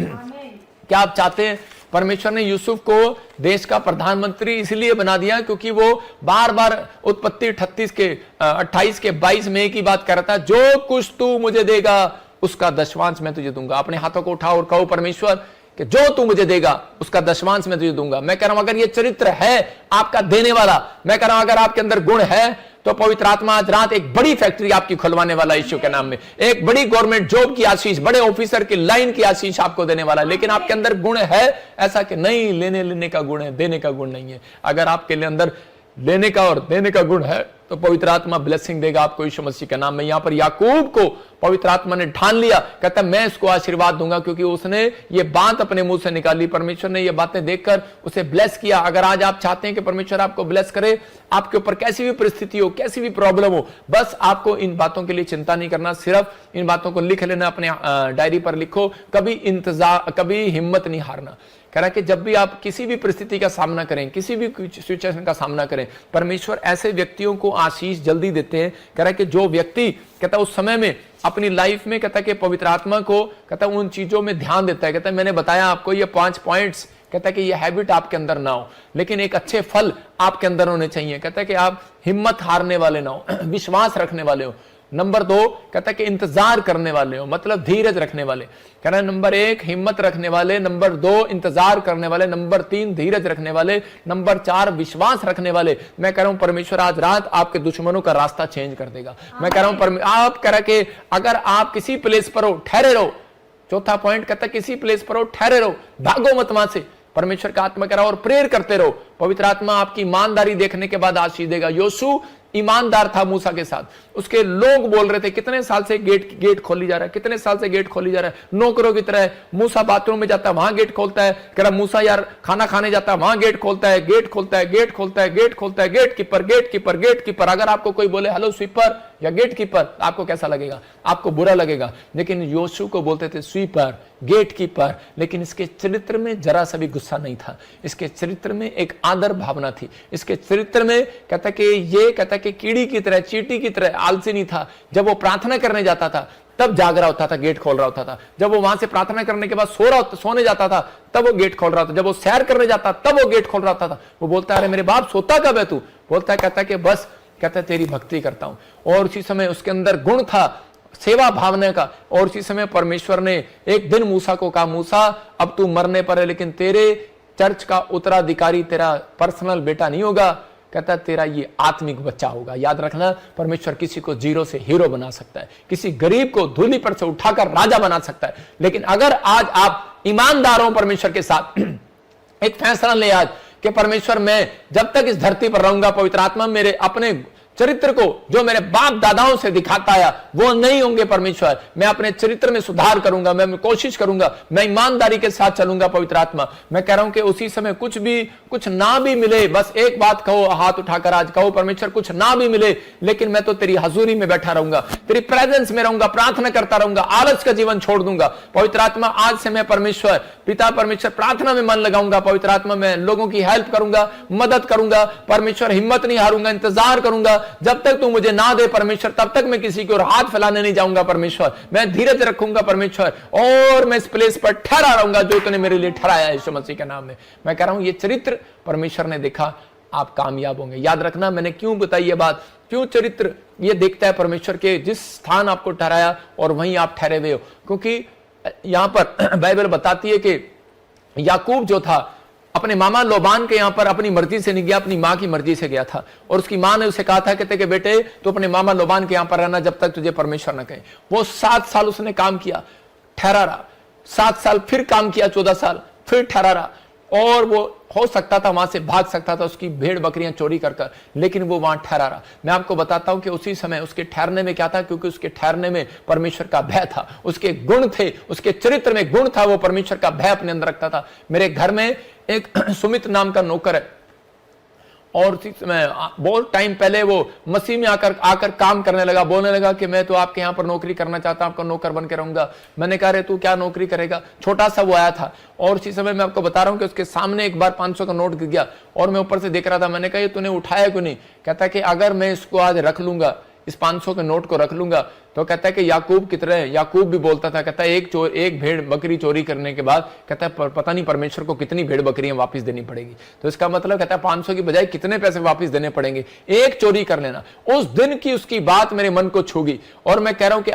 क्या आप चाहते हैं? परमेश्वर ने यूसुफ को देश का प्रधानमंत्री इसलिए बना दिया क्योंकि वो बार बार उत्पत्ति 28 के 22 में एक ही बात कर रहा था, जो कुछ तू मुझे देगा उसका दशमांश मैं तुझे दूंगा। अपने हाथों को उठाओ और कहो परमेश्वर कि जो तू मुझे देगा उसका दशमांश मैं तुझे दूंगा। मैं कह रहा हूं अगर ये चरित्र है आपका देने वाला, मैं कह रहा हूं अगर आपके अंदर गुण है तो पवित्र आत्मा आज रात एक बड़ी फैक्ट्री आपकी खुलवाने वाला यीशु के नाम में, एक बड़ी गवर्नमेंट जॉब की आशीष, बड़े ऑफिसर की लाइन की आशीष आपको देने वाला है। लेकिन आपके अंदर गुण है ऐसा कि नहीं लेने का गुण है, देने का गुण नहीं है। अगर आपके अंदर लेने का और देने का गुण है तो पवित्र आत्मा ब्लेसिंग देगा आपको यीशु मसीह के नाम में। यहां पर याकूब को पवित्र आत्मा ने ठान लिया, कहता मैं इसको आशीर्वाद दूंगा क्योंकि उसने ये बात अपने मुंह से निकाली। परमेश्वर ने ये बातें देखकर उसे ब्लेस किया। अगर आज आप चाहते हैं कि परमेश्वर आपको ब्लेस करे, आपके ऊपर कैसी भी परिस्थिति हो, कैसी भी प्रॉब्लम हो, बस आपको इन बातों के लिए चिंता नहीं करना, सिर्फ इन बातों को लिख लेना, अपने डायरी पर लिखो, कभी हिम्मत नहीं हारना। कह रहा है कि जब भी आप किसी भी परिस्थिति का सामना करें, किसी भी सिचुएशन का सामना करें, परमेश्वर ऐसे व्यक्तियों को आशीष जल्दी देते हैं। कह रहा है कि जो व्यक्ति कहता है उस समय में अपनी लाइफ में कहता है कि पवित्र आत्मा को कहता है उन चीजों में ध्यान देता है। कहता है मैंने बताया आपको ये 5 पॉइंट्स, कहता है कि ये हैबिट आपके अंदर ना हो लेकिन एक अच्छे फल आपके अंदर होने चाहिए। कहता है कि आप हिम्मत हारने वाले ना हो, विश्वास रखने वाले हो। नंबर 2 कहता है कि इंतजार करने वाले हो, मतलब धीरज रखने वाले। कह रहा है नंबर 1 हिम्मत रखने वाले, नंबर 2 इंतजार करने वाले, नंबर 3 धीरज रखने वाले, नंबर 4 विश्वास रखने वाले। मैं कह रहा हूं परमेश्वर आज रात आपके दुश्मनों का रास्ता चेंज कर देगा। मैं कह रहा हूं आप कह रहा कि अगर आप किसी प्लेस पर हो ठहरे रहो। चौथा पॉइंट कहता है किसी प्लेस पर हो ठहरे रहो, भागो मत वहां से। परमेश्वर का आत्मा कह रहा और प्रेयर करते रहो। पवित्र आत्मा आपकी ईमानदारी देखने के बाद आशीष देगा। योशू ईमानदार था मूसा के साथ, उसके लोग बोल रहे थे कितने साल से गेट खोली जा रहा है, कितने साल से गेट खोली जा रहा है, नौकरों की तरह। मूसा बाथरूम में जाता है वहां गेट खोलता है, कह रहा मूसा यार खाना खाने जाता है वहां गेट खोलता है, गेट खोलता है, गेट खोलता है, गेट खोलता है, gatekeeper, gatekeeper, gatekeeper. अगर आपको कोई बोले हेलो स्वीपर या गेट कीपर, आपको कैसा लगेगा? आपको बुरा लगेगा। लेकिन योशू को बोलते थे स्वीपर, गेट कीपर। लेकिन इसके चरित्र में जरा सा भी गुस्सा नहीं था, इसके चरित्र में एक आदर भावना थी। इसके चरित्र में कहता कि ये कहता कि कीड़ी की तरह, चींटी की तरह आलसी नहीं था। जब वो प्रार्थना करने जाता था तब जाग रहा होता था, गेट खोल रहा होता था। जब वो वहां से प्रार्थना करने के बाद सोने जाता था तब वो गेट खोल रहा था। जब वो सैर करने जाता तब वो गेट खोल रहा था। वो बोलता है अरे मेरे बाप सोता कब है तू? बोलता है कहता कि बस कहता है तेरी भक्ति करता हूं। और उसी समय उसके अंदर गुण था सेवा भावना का। और उसी समय परमेश्वर ने एक दिन मूसा को कहा मूसा अब तू मरने पर है लेकिन तेरे चर्च का उत्तराधिकारी तेरा पर्सनल बेटा नहीं होगा, कहता तेरा ये आत्मिक बच्चा होगा। याद रखना परमेश्वर किसी को जीरो से हीरो बना सकता है, किसी गरीब को धूली पर से उठाकर राजा बना सकता है। लेकिन अगर आज आप ईमानदार हो परमेश्वर के साथ, एक फैसला ले आज कि परमेश्वर मैं जब तक इस धरती पर रहूंगा पवित्र आत्मा मेरे अपने चरित्र को जो मेरे बाप दादाओं से दिखाता आया वो नहीं होंगे। परमेश्वर मैं अपने चरित्र में सुधार करूंगा, मैं कोशिश करूंगा, मैं ईमानदारी के साथ चलूंगा। पवित्र आत्मा मैं कह रहा हूं कि उसी समय कुछ ना भी मिले, बस एक बात कहो, हाथ उठाकर आज कहो परमेश्वर कुछ ना भी मिले लेकिन मैं तो तेरी हजूरी में बैठा रहूंगा, तेरी प्रेजेंस में रहूंगा, प्रार्थना करता रहूंगा, आलस का जीवन छोड़ दूंगा। पवित्र आत्मा आज से मैं परमेश्वर पिता परमेश्वर प्रार्थना में मन लगाऊंगा। पवित्र आत्मा मैं लोगों की हेल्प करूंगा, मदद करूंगा। परमेश्वर हिम्मत नहीं हारूंगा, इंतजार करूंगा जब तक तू मुझे ना दे परमेश्वर, तब तक मैं किसी की ओर हाथ फैलाने नहीं जाऊंगा। परमेश्वर मैं धीरज रखूंगा परमेश्वर, और मैं इस प्लेस पर ठहरा रहूंगा जो तूने मेरे लिए ठहराया है यीशु मसीह के नाम में। मैं कह रहा हूं ये चरित्र परमेश्वर ने देखा, आप कामयाब होंगे। याद रखना मैंने क्यों बताई ये बात, क्यों चरित्र ये देखता है परमेश्वर के जिस स्थान आपको ठहराया और वहीं आप ठहरे हुए हो। क्योंकि यहां पर बाइबल बताती है कि याकूब जो था अपने मामा लोबान के यहां पर अपनी मर्जी से नहीं गया, अपनी मां की मर्जी से गया था। और उसकी मां ने उसे कहा था कहते कि बेटे तो अपने मामा लोबान के यहां पर रहना जब तक तुझे परमेश्वर न कहे। वो 7 साल उसने काम किया, ठहरा रहा, 7 साल फिर काम किया, 14 साल फिर ठहरा रहा। और वो हो सकता था वहां से भाग सकता था, उसकी भेड़ बकरियां चोरी कर, लेकिन वो वहां ठहरा रहा। मैं आपको बताता हूं कि उसी समय उसके ठहरने में क्या था, क्योंकि उसके ठहरने में परमेश्वर का भय था, उसके गुण थे, उसके चरित्र में गुण था, वो परमेश्वर का भय अपने अंदर रखता था। मेरे घर में एक सुमित नाम का नौकर है, और उसी समय बहुत टाइम पहले वो मसीह में आकर काम करने लगा, बोलने लगा कि मैं तो आपके यहाँ पर नौकरी करना चाहता हूं, आपका नौकर बन के रहूंगा। मैंने कहा रे तू क्या नौकरी करेगा, छोटा सा वो आया था। और उसी समय मैं आपको बता रहा हूं कि उसके सामने एक बार 500 का नोट गिर गया, और मैं ऊपर से देख रहा था। मैंने कहा ये तूने उठाया क्यों नहीं? कहता कि अगर मैं इसको आज रख लूंगा, इस 500 के नोट को रख लूंगा, तो कहता है कि याकूब कितने हैं, याकूब भी बोलता था, कहता है एक भेड़ बकरी चोरी करने के बाद कहता है पता नहीं परमेश्वर को कितनी भेड़ बकरियां वापस देनी पड़ेगी। तो इसका मतलब कहता है 500 की बजाय कितने पैसे वापस देने पड़ेंगे, एक चोरी कर लेना। उस दिन की उसकी बात मेरे मन को छू गई, और मैं कह रहा हूं कि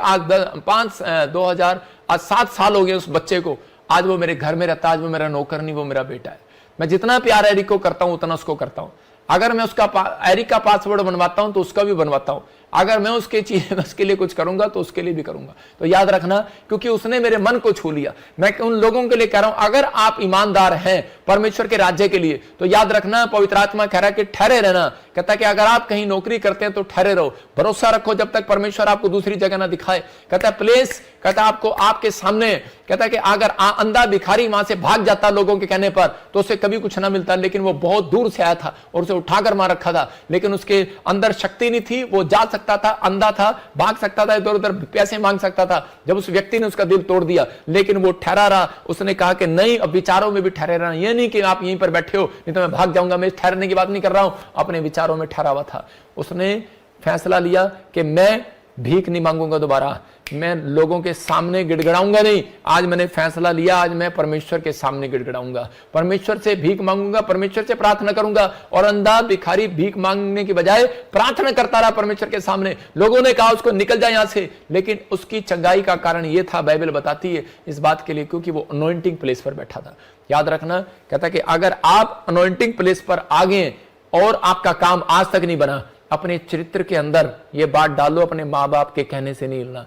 आज 7 साल हो गए उस बच्चे को। आज वो मेरे घर में रहता है, आज वो मेरा नौकर नहीं, वो मेरा बेटा है। मैं जितना प्यार एरिक को करता हूं उतना उसको करता हूं। अगर मैं उसका एरिक का पासवर्ड बनवाता हूं तो उसका भी बनवाता हूं। अगर मैं उसके लिए कुछ करूंगा तो उसके लिए भी करूंगा। तो याद रखना, क्योंकि उसने मेरे मन को छू लिया। मैं उन लोगों के लिए कह रहा हूं, अगर आप ईमानदार हैं परमेश्वर के राज्य के लिए, तो याद रखना पवित्र आत्मा कह रहा है कि ठहरे रहना। कहता है कि अगर आप कहीं नौकरी करते हैं तो ठहरे रहो, भरोसा रखो जब तक परमेश्वर आपको दूसरी जगह ना दिखाए। कहता है प्लेस, कहता है आपको आपके सामने, कहता है कि अगर अंधा भिखारी वहां से भाग जाता लोगों के कहने पर तो उसे कभी कुछ ना मिलता, लेकिन वो बहुत दूर से आया था और उसे उठाकर मार रखा था, लेकिन उसके अंदर शक्ति नहीं थी, वो जा सकता था, अंधा था, भाग सकता था, इधर उधर पैसे मांग सकता था। जब उस व्यक्ति ने उसका दिल तोड़ दिया, लेकिन वो ठहरा रहा। उसने कहा कि नहीं, अब विचारों में भी ठहरे रहना, ये नहीं कि आप यहीं पर बैठे हो नहीं तो मैं भाग जाऊंगा। मैं ठहरने की बात नहीं कर रहा हूं, अपने विचारों में ठहरा हुआ था। उसने फैसला लिया कि मैं भीख नहीं मांगूंगा दोबारा, मैं लोगों के सामने गिड़गिड़ाऊंगा नहीं। आज मैंने फैसला लिया, आज मैं परमेश्वर के सामने गिड़गिड़ाऊंगा, परमेश्वर से भीख मांगूंगा, परमेश्वर से प्रार्थना करूंगा। और अंधा भिखारी भीख मांगने की बजाय प्रार्थना करता रहा परमेश्वर के सामने। लोगों ने कहा उसको निकल जाए यहां से, लेकिन उसकी चंगाई का कारण यह था, बाइबल बताती है इस बात के लिए, क्योंकि वो अनॉइंटिंग प्लेस पर बैठा था। याद रखना, कहता कि अगर आप अनॉइंटिंग प्लेस पर आ गए और आपका काम आज तक नहीं बना, अपने चरित्र के अंदर ये बात डालो, अपने माँ बाप के कहने से नहीं हिलना,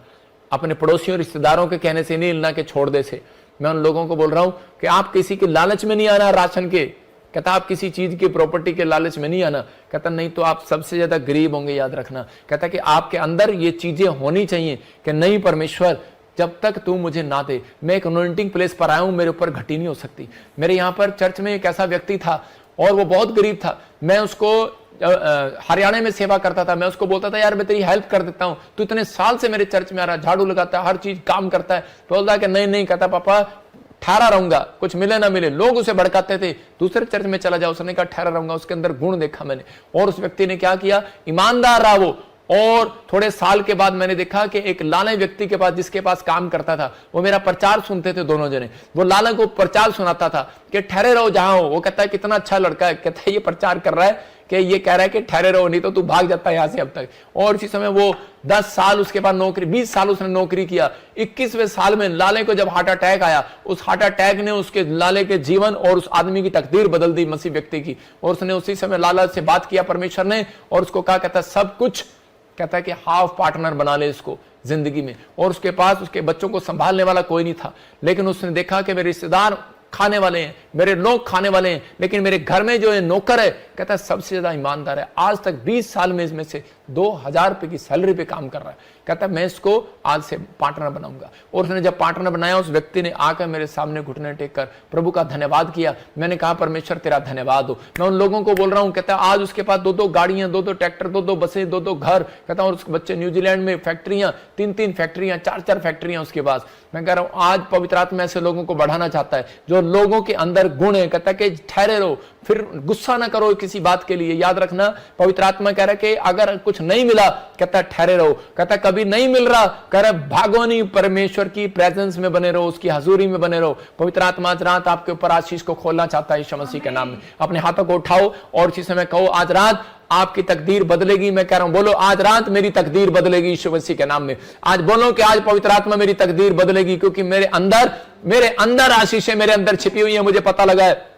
अपने पड़ोसियों रिश्तेदारों के कहने से नहीं हिलना कि छोड़ दे से। मैं उन लोगों को बोल रहा हूं कि आप किसी के लालच में नहीं आना, राशन के, कहता आप किसी चीज की प्रॉपर्टी के लालच में नहीं आना। कहता नहीं तो आप सबसे ज्यादा गरीब होंगे। याद रखना, कहता कि आपके अंदर ये चीजें होनी चाहिए कि नहीं परमेश्वर, जब तक तू मुझे ना दे, मैं एक अनॉइंटिंग प्लेस पर आया हूं, मेरे ऊपर घटी नहीं हो सकती। मेरे यहाँ पर चर्च में एक ऐसा व्यक्ति था और वो बहुत गरीब था। मैं उसको हरियाणा में सेवा करता था, मैं उसको बोलता था यार मैं तेरी हेल्प कर देता हूं, तू इतने साल से मेरे चर्च में आ रहा है, झाड़ू लगाता है, हर चीज काम करता है। तो बोलता कि नहीं, कहता पापा ठहरा रहूंगा, कुछ मिले ना मिले। लोग उसे भड़काते थे, दूसरे चर्च में चला जाओ। उसने कहा ठहरा रहूंगा। उसके अंदर गुण देखा मैंने, और उस व्यक्ति ने क्या किया, ईमानदार रहा वो। और थोड़े साल के बाद मैंने देखा कि एक लाला व्यक्ति के पास, जिसके पास काम करता था, वो मेरा प्रचार सुनते थे दोनों जने। वो लाला को प्रचार सुनाता था कि ठहरे रहो जहां हो। वो कहता है कितना अच्छा लड़का है, कहता है ये प्रचार कर रहा है कि ये कह रहा है कि ठहरे रहो नहीं तो तू भाग जाता है यहां से अब तक। और इसी समय वो 10 साल उसके बाद नौकरी, 20 साल उसने नौकरी किया। 21वें साल में लाले को जब हार्ट अटैक आया, उस हार्ट अटैक ने उसके लाले के जीवन और उस आदमी की तकदीर बदल दी, मसीह व्यक्ति की। और उसने उसी समय लाला से बात किया परमेश्वर ने, और उसको कहा, कहता सब कुछ, कहता है कि हाफ पार्टनर बना ले इसको जिंदगी में। और उसके पास उसके बच्चों को संभालने वाला कोई नहीं था, लेकिन उसने देखा कि मेरे रिश्तेदार खाने वाले हैं, मेरे लोग खाने वाले हैं, लेकिन मेरे घर में जो है नौकर है, कहता है सबसे ज्यादा ईमानदार है। आज तक 20 साल में इसमें से 2000 रुपए की सैलरी पे काम कर रहा है। कहता है मैं इसको आज से पार्टनर बनाऊंगा। और उसने जब पार्टनर बनाया, उस व्यक्ति ने आकर मेरे सामने घुटने टेक कर प्रभु का धन्यवाद किया। मैंने कहा परमेश्वर तेरा धन्यवाद हो। मैं उन लोगों को बोल रहा हूं, कहता है आज उसके पास 2-2 गाड़ियां, 2-2 ट्रैक्टर, 2-2 बसें, 2-2 घर। कहता और उसके बच्चे न्यूजीलैंड में फैक्ट्रियां, 3-3 फैक्ट्रियां, 4-4 फैक्ट्रियां उसके पास। मैं कह रहा हूं आज पवित्र आत्मा ऐसे लोगों को बढ़ाना चाहता है जो लोगों के अंदर गुण है। कहता है कि ठहरे रहो, फिर गुस्सा ना करो किसी बात के लिए। याद रखना, पवित्र आत्मा कह रहा है कि अगर कुछ नहीं मिला, कहता है ठहरे रहो। कहता है कभी नहीं मिल रहा, कह रहा है भागो नहीं, परमेश्वर की प्रेजेंस में बने रहो, उसकी हजूरी में बने रहो। पवित्र आत्मा आज रात आपके ऊपर आशीष को खोलना चाहता है यीशु मसीह के नाम में। अपने हाथों को उठाओ और इसी समय कहो आज रात आपकी तकदीर बदलेगी। मैं कह रहा हूं, बोलो आज रात मेरी तकदीर बदलेगी यीशु मसीह के नाम में। आज बोलो कि आज पवित्र आत्मा मेरी तकदीर बदलेगी, क्योंकि मेरे अंदर आशीष है, मेरे अंदर छिपी हुई है। मुझे पता लगा है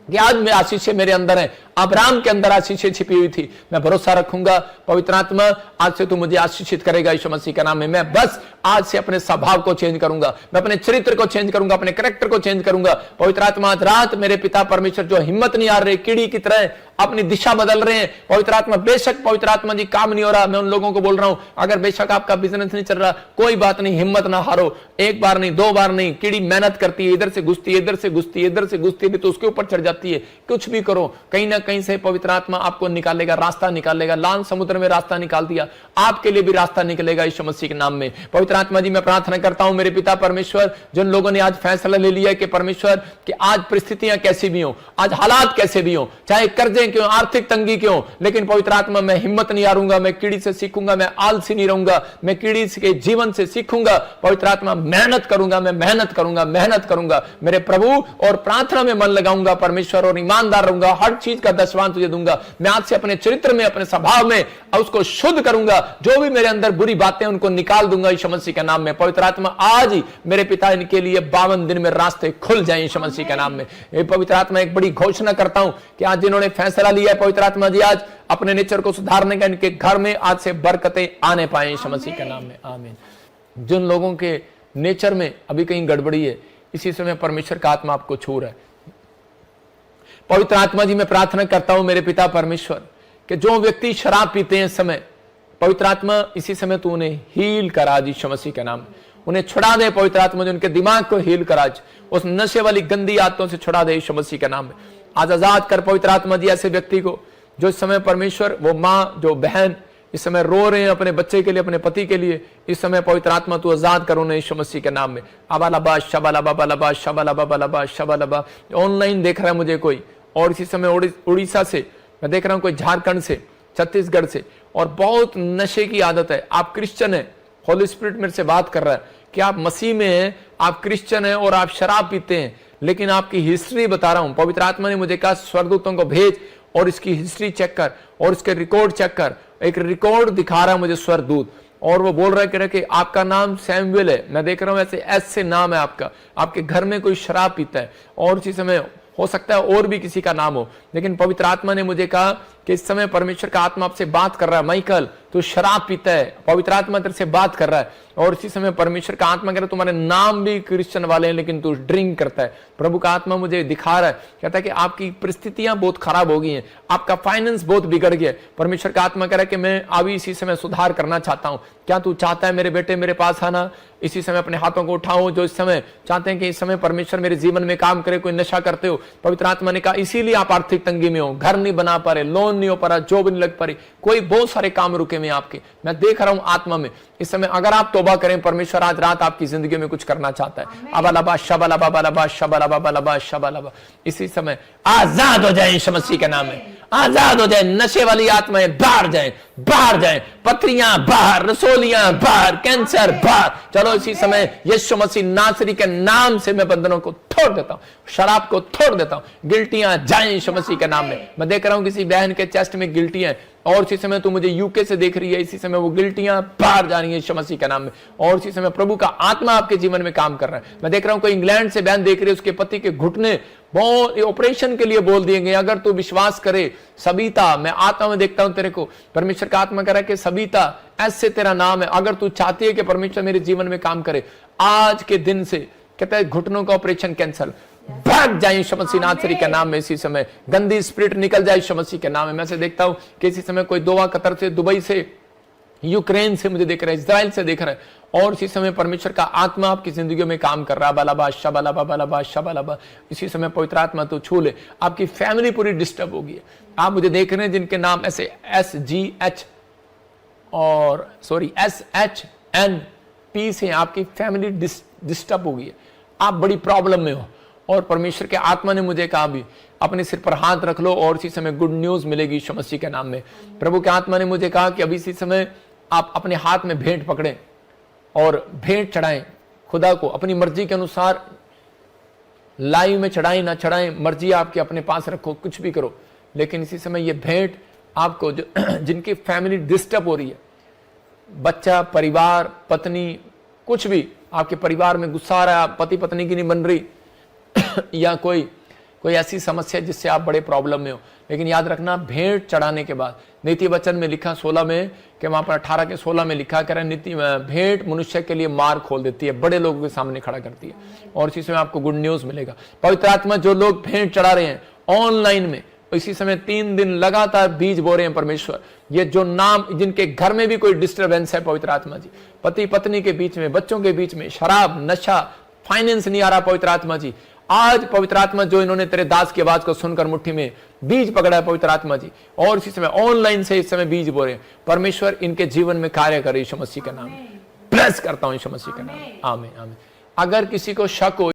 कि आज में आशीष मेरे अंदर है। अब्राहम के अंदर आशीषें छिपी हुई थी। मैं भरोसा रखूंगा पवित्र आत्मा आज से तू मुझे आशीषित करेगा यीशु मसीह के नाम में। मैं बस आज से अपने स्वभाव को चेंज करूंगा, मैं अपने चरित्र को चेंज करूंगा, अपने कैरेक्टर को चेंज करूंगा। पवित्र आत्मा आज रात मेरे पिता परमेश्वर जो हिम्मत नहीं हार रहे, कीड़ी की तरह अपनी दिशा बदल रहे हैं, पवित्र आत्मा बेशक पवित्र आत्मा जी काम नहीं हो रहा, मैं उन लोगों को बोल रहा हूं अगर बेशक आपका बिजनेस नहीं चल रहा, कोई बात नहीं, हिम्मत ना हारो। एक बार नहीं, दो बार नहीं, कीड़ी मेहनत करती है, इधर से घुसती है, इधर से घुसती है, इधर से घुसती है, तो उसके ऊपर चढ़ जाती है। कुछ भी करो, कहीं ना कहीं से पवित्र आत्मा आपको निकालेगा, रास्ता निकालेगा। लाल समुद्र में रास्ता निकाल दिया, आपके लिए भी रास्ता निकलेगा यीशु मसीह के नाम में। पवित्र आत्मा जी मैं प्रार्थना करता हूं मेरे पिता परमेश्वर, जिन लोगों ने आज फैसला ले लिया कि परमेश्वर कि आज परिस्थितियां कैसी भी हो, आज हालात कैसे भी हो, चाहे कर्जे क्यों, आर्थिक तंगी क्यों, लेकिन पवित्र आत्मा मैं हिम्मत नहीं हारूंगा, मैं कीड़ी से सीखूंगा, मैं आलसी नहीं रहूंगा, मैं कीड़ी के जीवन से सीखूंगा। पवित्र आत्मा मेहनत करूंगा, मैं मेहनत करूंगा, मेहनत करूंगा मेरे प्रभु, और प्रार्थना में मन लगाऊंगा परमेश्वर, और ईमानदार रहूंगा, हर चीज का दशवान तुझे दूंगा। मैं आज से अपने चरित्र में, अपने स्वभाव में उसको शुद्ध करूंगा, जो भी मेरे अंदर बुरी बातें उनको निकाल दूंगा यीशु मसीह के नाम में। पवित्र आत्मा आज ही मेरे पिता इनके लिए 52 दिन में रास्ते खुल जाए यीशु मसीह के नाम में। ये पवित्र आत्मा एक बड़ी घोषणा करता हूं कि आज जिन्होंने फैसला लिया है पवित्र आत्मा जी आज अपने नेचर को सुधारने का, इनके घर में आज से बरकतें आने पाए यीशु मसीह के नाम में, आमीन। जिन लोगों के नेचर में अभी कहीं गड़बड़ी है, इसी समय परमेश्वर का आत्मा आपको छू रहा है। पवित्र आत्मा जी मैं प्रार्थना करता हूं मेरे पिता परमेश्वर कि जो व्यक्ति शराब पीते हैं इस समय, पवित्र आत्मा इसी समय तू उन्हें हील करा यीशु मसीह के नाम में, उन्हें छुड़ा दे पवित्र आत्मा जी, उनके दिमाग को हील करा, उस नशे वाली गंदी आदतों से छुड़ा दे यीशु मसीह के नाम में। आज आजाद कर पवित्र आत्मा जी ऐसे व्यक्ति को जो इस समय परमेश्वर, वो माँ जो बहन इस समय रो रहे हैं अपने बच्चे के लिए, अपने पति के लिए, इस समय पवित्र आत्मा तू आजाद करो उन्हें यीशु मसीह के नाम में। अबालबा शबालबा बलबा शबालबा बलबा शबालबा। ऑनलाइन देख रहा है मुझे कोई, और इसी समय उड़ीसा से मैं देख रहा हूं, कोई झारखंड से, छत्तीसगढ़ से, और बहुत नशे की आदत है। आप क्रिश्चियन है, होली स्पिरिट मेरे से बात कर रहा है कि आप मसीह में हैं, आप क्रिश्चियन हैं और आप शराब पीते हैं, लेकिन आपकी हिस्ट्री बता रहा हूं। पवित्र आत्मा ने मुझे कहा स्वर्गदूतों को भेज और इसकी हिस्ट्री चेक कर और इसके रिकॉर्ड चेक कर। एक रिकॉर्ड दिखा रहा है मुझे स्वर्गदूत, और वो बोल रहा है कि आपका नाम सैमुएल है। मैं देख रहा हूं ऐसे एस से नाम है आपका, आपके घर में कोई शराब पीता है, और इसी समय हो सकता है और भी किसी का नाम हो, लेकिन पवित्र आत्मा ने मुझे कहा कि इस समय परमेश्वर का आत्मा आपसे बात कर रहा है, माइकल तू शराब पीता है, पवित्र आत्मा तेरे से बात कर रहा है। और इसी समय परमेश्वर का आत्मा कह रहा है तुम्हारे नाम भी क्रिश्चियन वाले हैं लेकिन तू ड्रिंक करता है। प्रभु का आत्मा मुझे दिखा रहा है, कहता है कि आपकी परिस्थितियां बहुत खराब हो गई हैं, आपका फाइनेंस बहुत बिगड़ गया है। परमेश्वर का आत्मा कह रहा है कि मैं अभी इसी समय सुधार करना चाहता हूं। क्या तू चाहता है मेरे बेटे मेरे पास आना? इसी समय अपने हाथों को उठाओ जो इस समय चाहते हैं कि इस समय परमेश्वर मेरे जीवन में काम करे। कोई नशा करते हो, पवित्र आत्मा ने कहा इसीलिए आप आर्थिक तंगी में हो, घर नहीं बना पा रहे, लोन नहीं हो पा रहा, जॉब नहीं लग पा रही, कोई बहुत सारे काम रुके हुए आपके। मैं देख रहा हूं आत्मा में इस समय, अगर आप तौबा करें परमेश्वर आज रात आपकी जिंदगी में कुछ करना चाहता है। अबलबा शबलबा बलबा शबलबा बलबा शबलबा। इसी समय आजाद हो जाए यीशु मसीह के नाम में, आजाद हो जाए। नशे वाली आत्माएं बाहर जाएं, बाहर जाएं, पथरियां बाहर, रसोलियां बाहर, कैंसर बाहर। चलो इसी समय यीशु मसीह नासरी के नाम से मैं बंधनों को तोड़ देता हूं, शराब को तोड़ देता हूं। गिल्टियां जाएं यीशु मसीह के नाम में। मैं देख रहा हूं किसी बहन के चेस्ट में गिल्टियां, और इसी समय तू मुझे यूके से देख रही है, इसी समय वो गिल्टियां बाहर जा रही है यीशु मसीह के नाम में। और इसी समय प्रभु का आत्मा आपके जीवन में काम कर रहा है। मैं देख रहा हूं कोई इंग्लैंड से बहन देख रही है, उसके पति के घुटने बहुत ऑपरेशन के लिए बोल दिए गए। अगर तू विश्वास करे सबिता, मैं आत्मा में देखता हूं तेरे को, परमेश्वर का आत्मा कह रहा है कि सबिता ऐसे तेरा नाम है। अगर तू चाहती है कि परमेश्वर मेरे जीवन में काम करे, आज के दिन से कहता है घुटनों का ऑपरेशन कैंसल, भाग जाए यीशु मसीह नासरी के नाम में। इसी समय गंदी स्पिरिट निकल जाए यीशु मसीह के नाम में। मैं से देखता हूं कि इसी समय कोई दोहा, कतर से, दुबई से, यूक्रेन से मुझे देख रहा है, इजराइल से देख रहा है, और इसी समय परमेश्वर का आत्मा आपकी जिंदगी में काम कर रहा है। बलबा शबलबा बलबा शबलबा। इसी समय पवित्र आत्मा तो छू ले। आपकी फैमिली पूरी डिस्टर्ब होगी। आप मुझे देख रहे हैं जिनके नाम ऐसे SGH और SHNP से, आपकी फैमिली डिस्टर्ब हो गई है, आप बड़ी प्रॉब्लम में हो। और परमेश्वर के आत्मा ने मुझे कहा भी अपने सिर पर हाथ रख लो और इसी समय गुड न्यूज मिलेगी यीशु मसीह के नाम में। प्रभु के आत्मा ने मुझे कहा कि अभी इसी समय आप अपने हाथ में भेंट पकड़ें और भेंट चढ़ाएं खुदा को अपनी मर्जी के अनुसार। लाइव में चढ़ाएं ना चढ़ाएं, मर्जी आपके अपने पास रखो, कुछ भी करो, लेकिन इसी समय ये भेंट आपको जिनकी फैमिली डिस्टर्ब हो रही है, बच्चा, परिवार, पत्नी, कुछ भी आपके परिवार में गुस्सा आ रहा है, पति पत्नी की नहीं बन रही या कोई कोई ऐसी समस्या जिससे आप बड़े प्रॉब्लम में हो, लेकिन याद रखना भेंट चढ़ाने के बाद, नीति वचन में लिखा 16 में कि वहां पर 18 के 16 में लिखा कह रहा है, नीति भेंट मनुष्य के लिए मार्ग खोल देती है, बड़े लोगों के सामने खड़ा करती है, और इसी समय आपको गुड न्यूज मिलेगा। पवित्र आत्मा जो लोग भेंट चढ़ा रहे हैं ऑनलाइन में, इसी समय 3 दिन लगातार बीज बो रहे हैं परमेश्वर, ये जो नाम जिनके घर में भी कोई डिस्टर्बेंस है, पवित्र आत्मा जी, पति पत्नी के बीच में, बच्चों के बीच में, शराब, नशा, फाइनेंस नहीं आ रहा, पवित्र आत्मा जी, आज पवित्र आत्मा जो इन्होंने तेरे दास की आवाज को सुनकर मुट्ठी में बीज पकड़ा है पवित्र आत्मा जी, और इसी समय ऑनलाइन से इस समय बीज बो रहे हैं, परमेश्वर इनके जीवन में कार्य करे यीशु मसीह के नाम। ब्लेस करता हूं यीशु मसीह के नाम। आमीन आमीन। अगर किसी को शक हो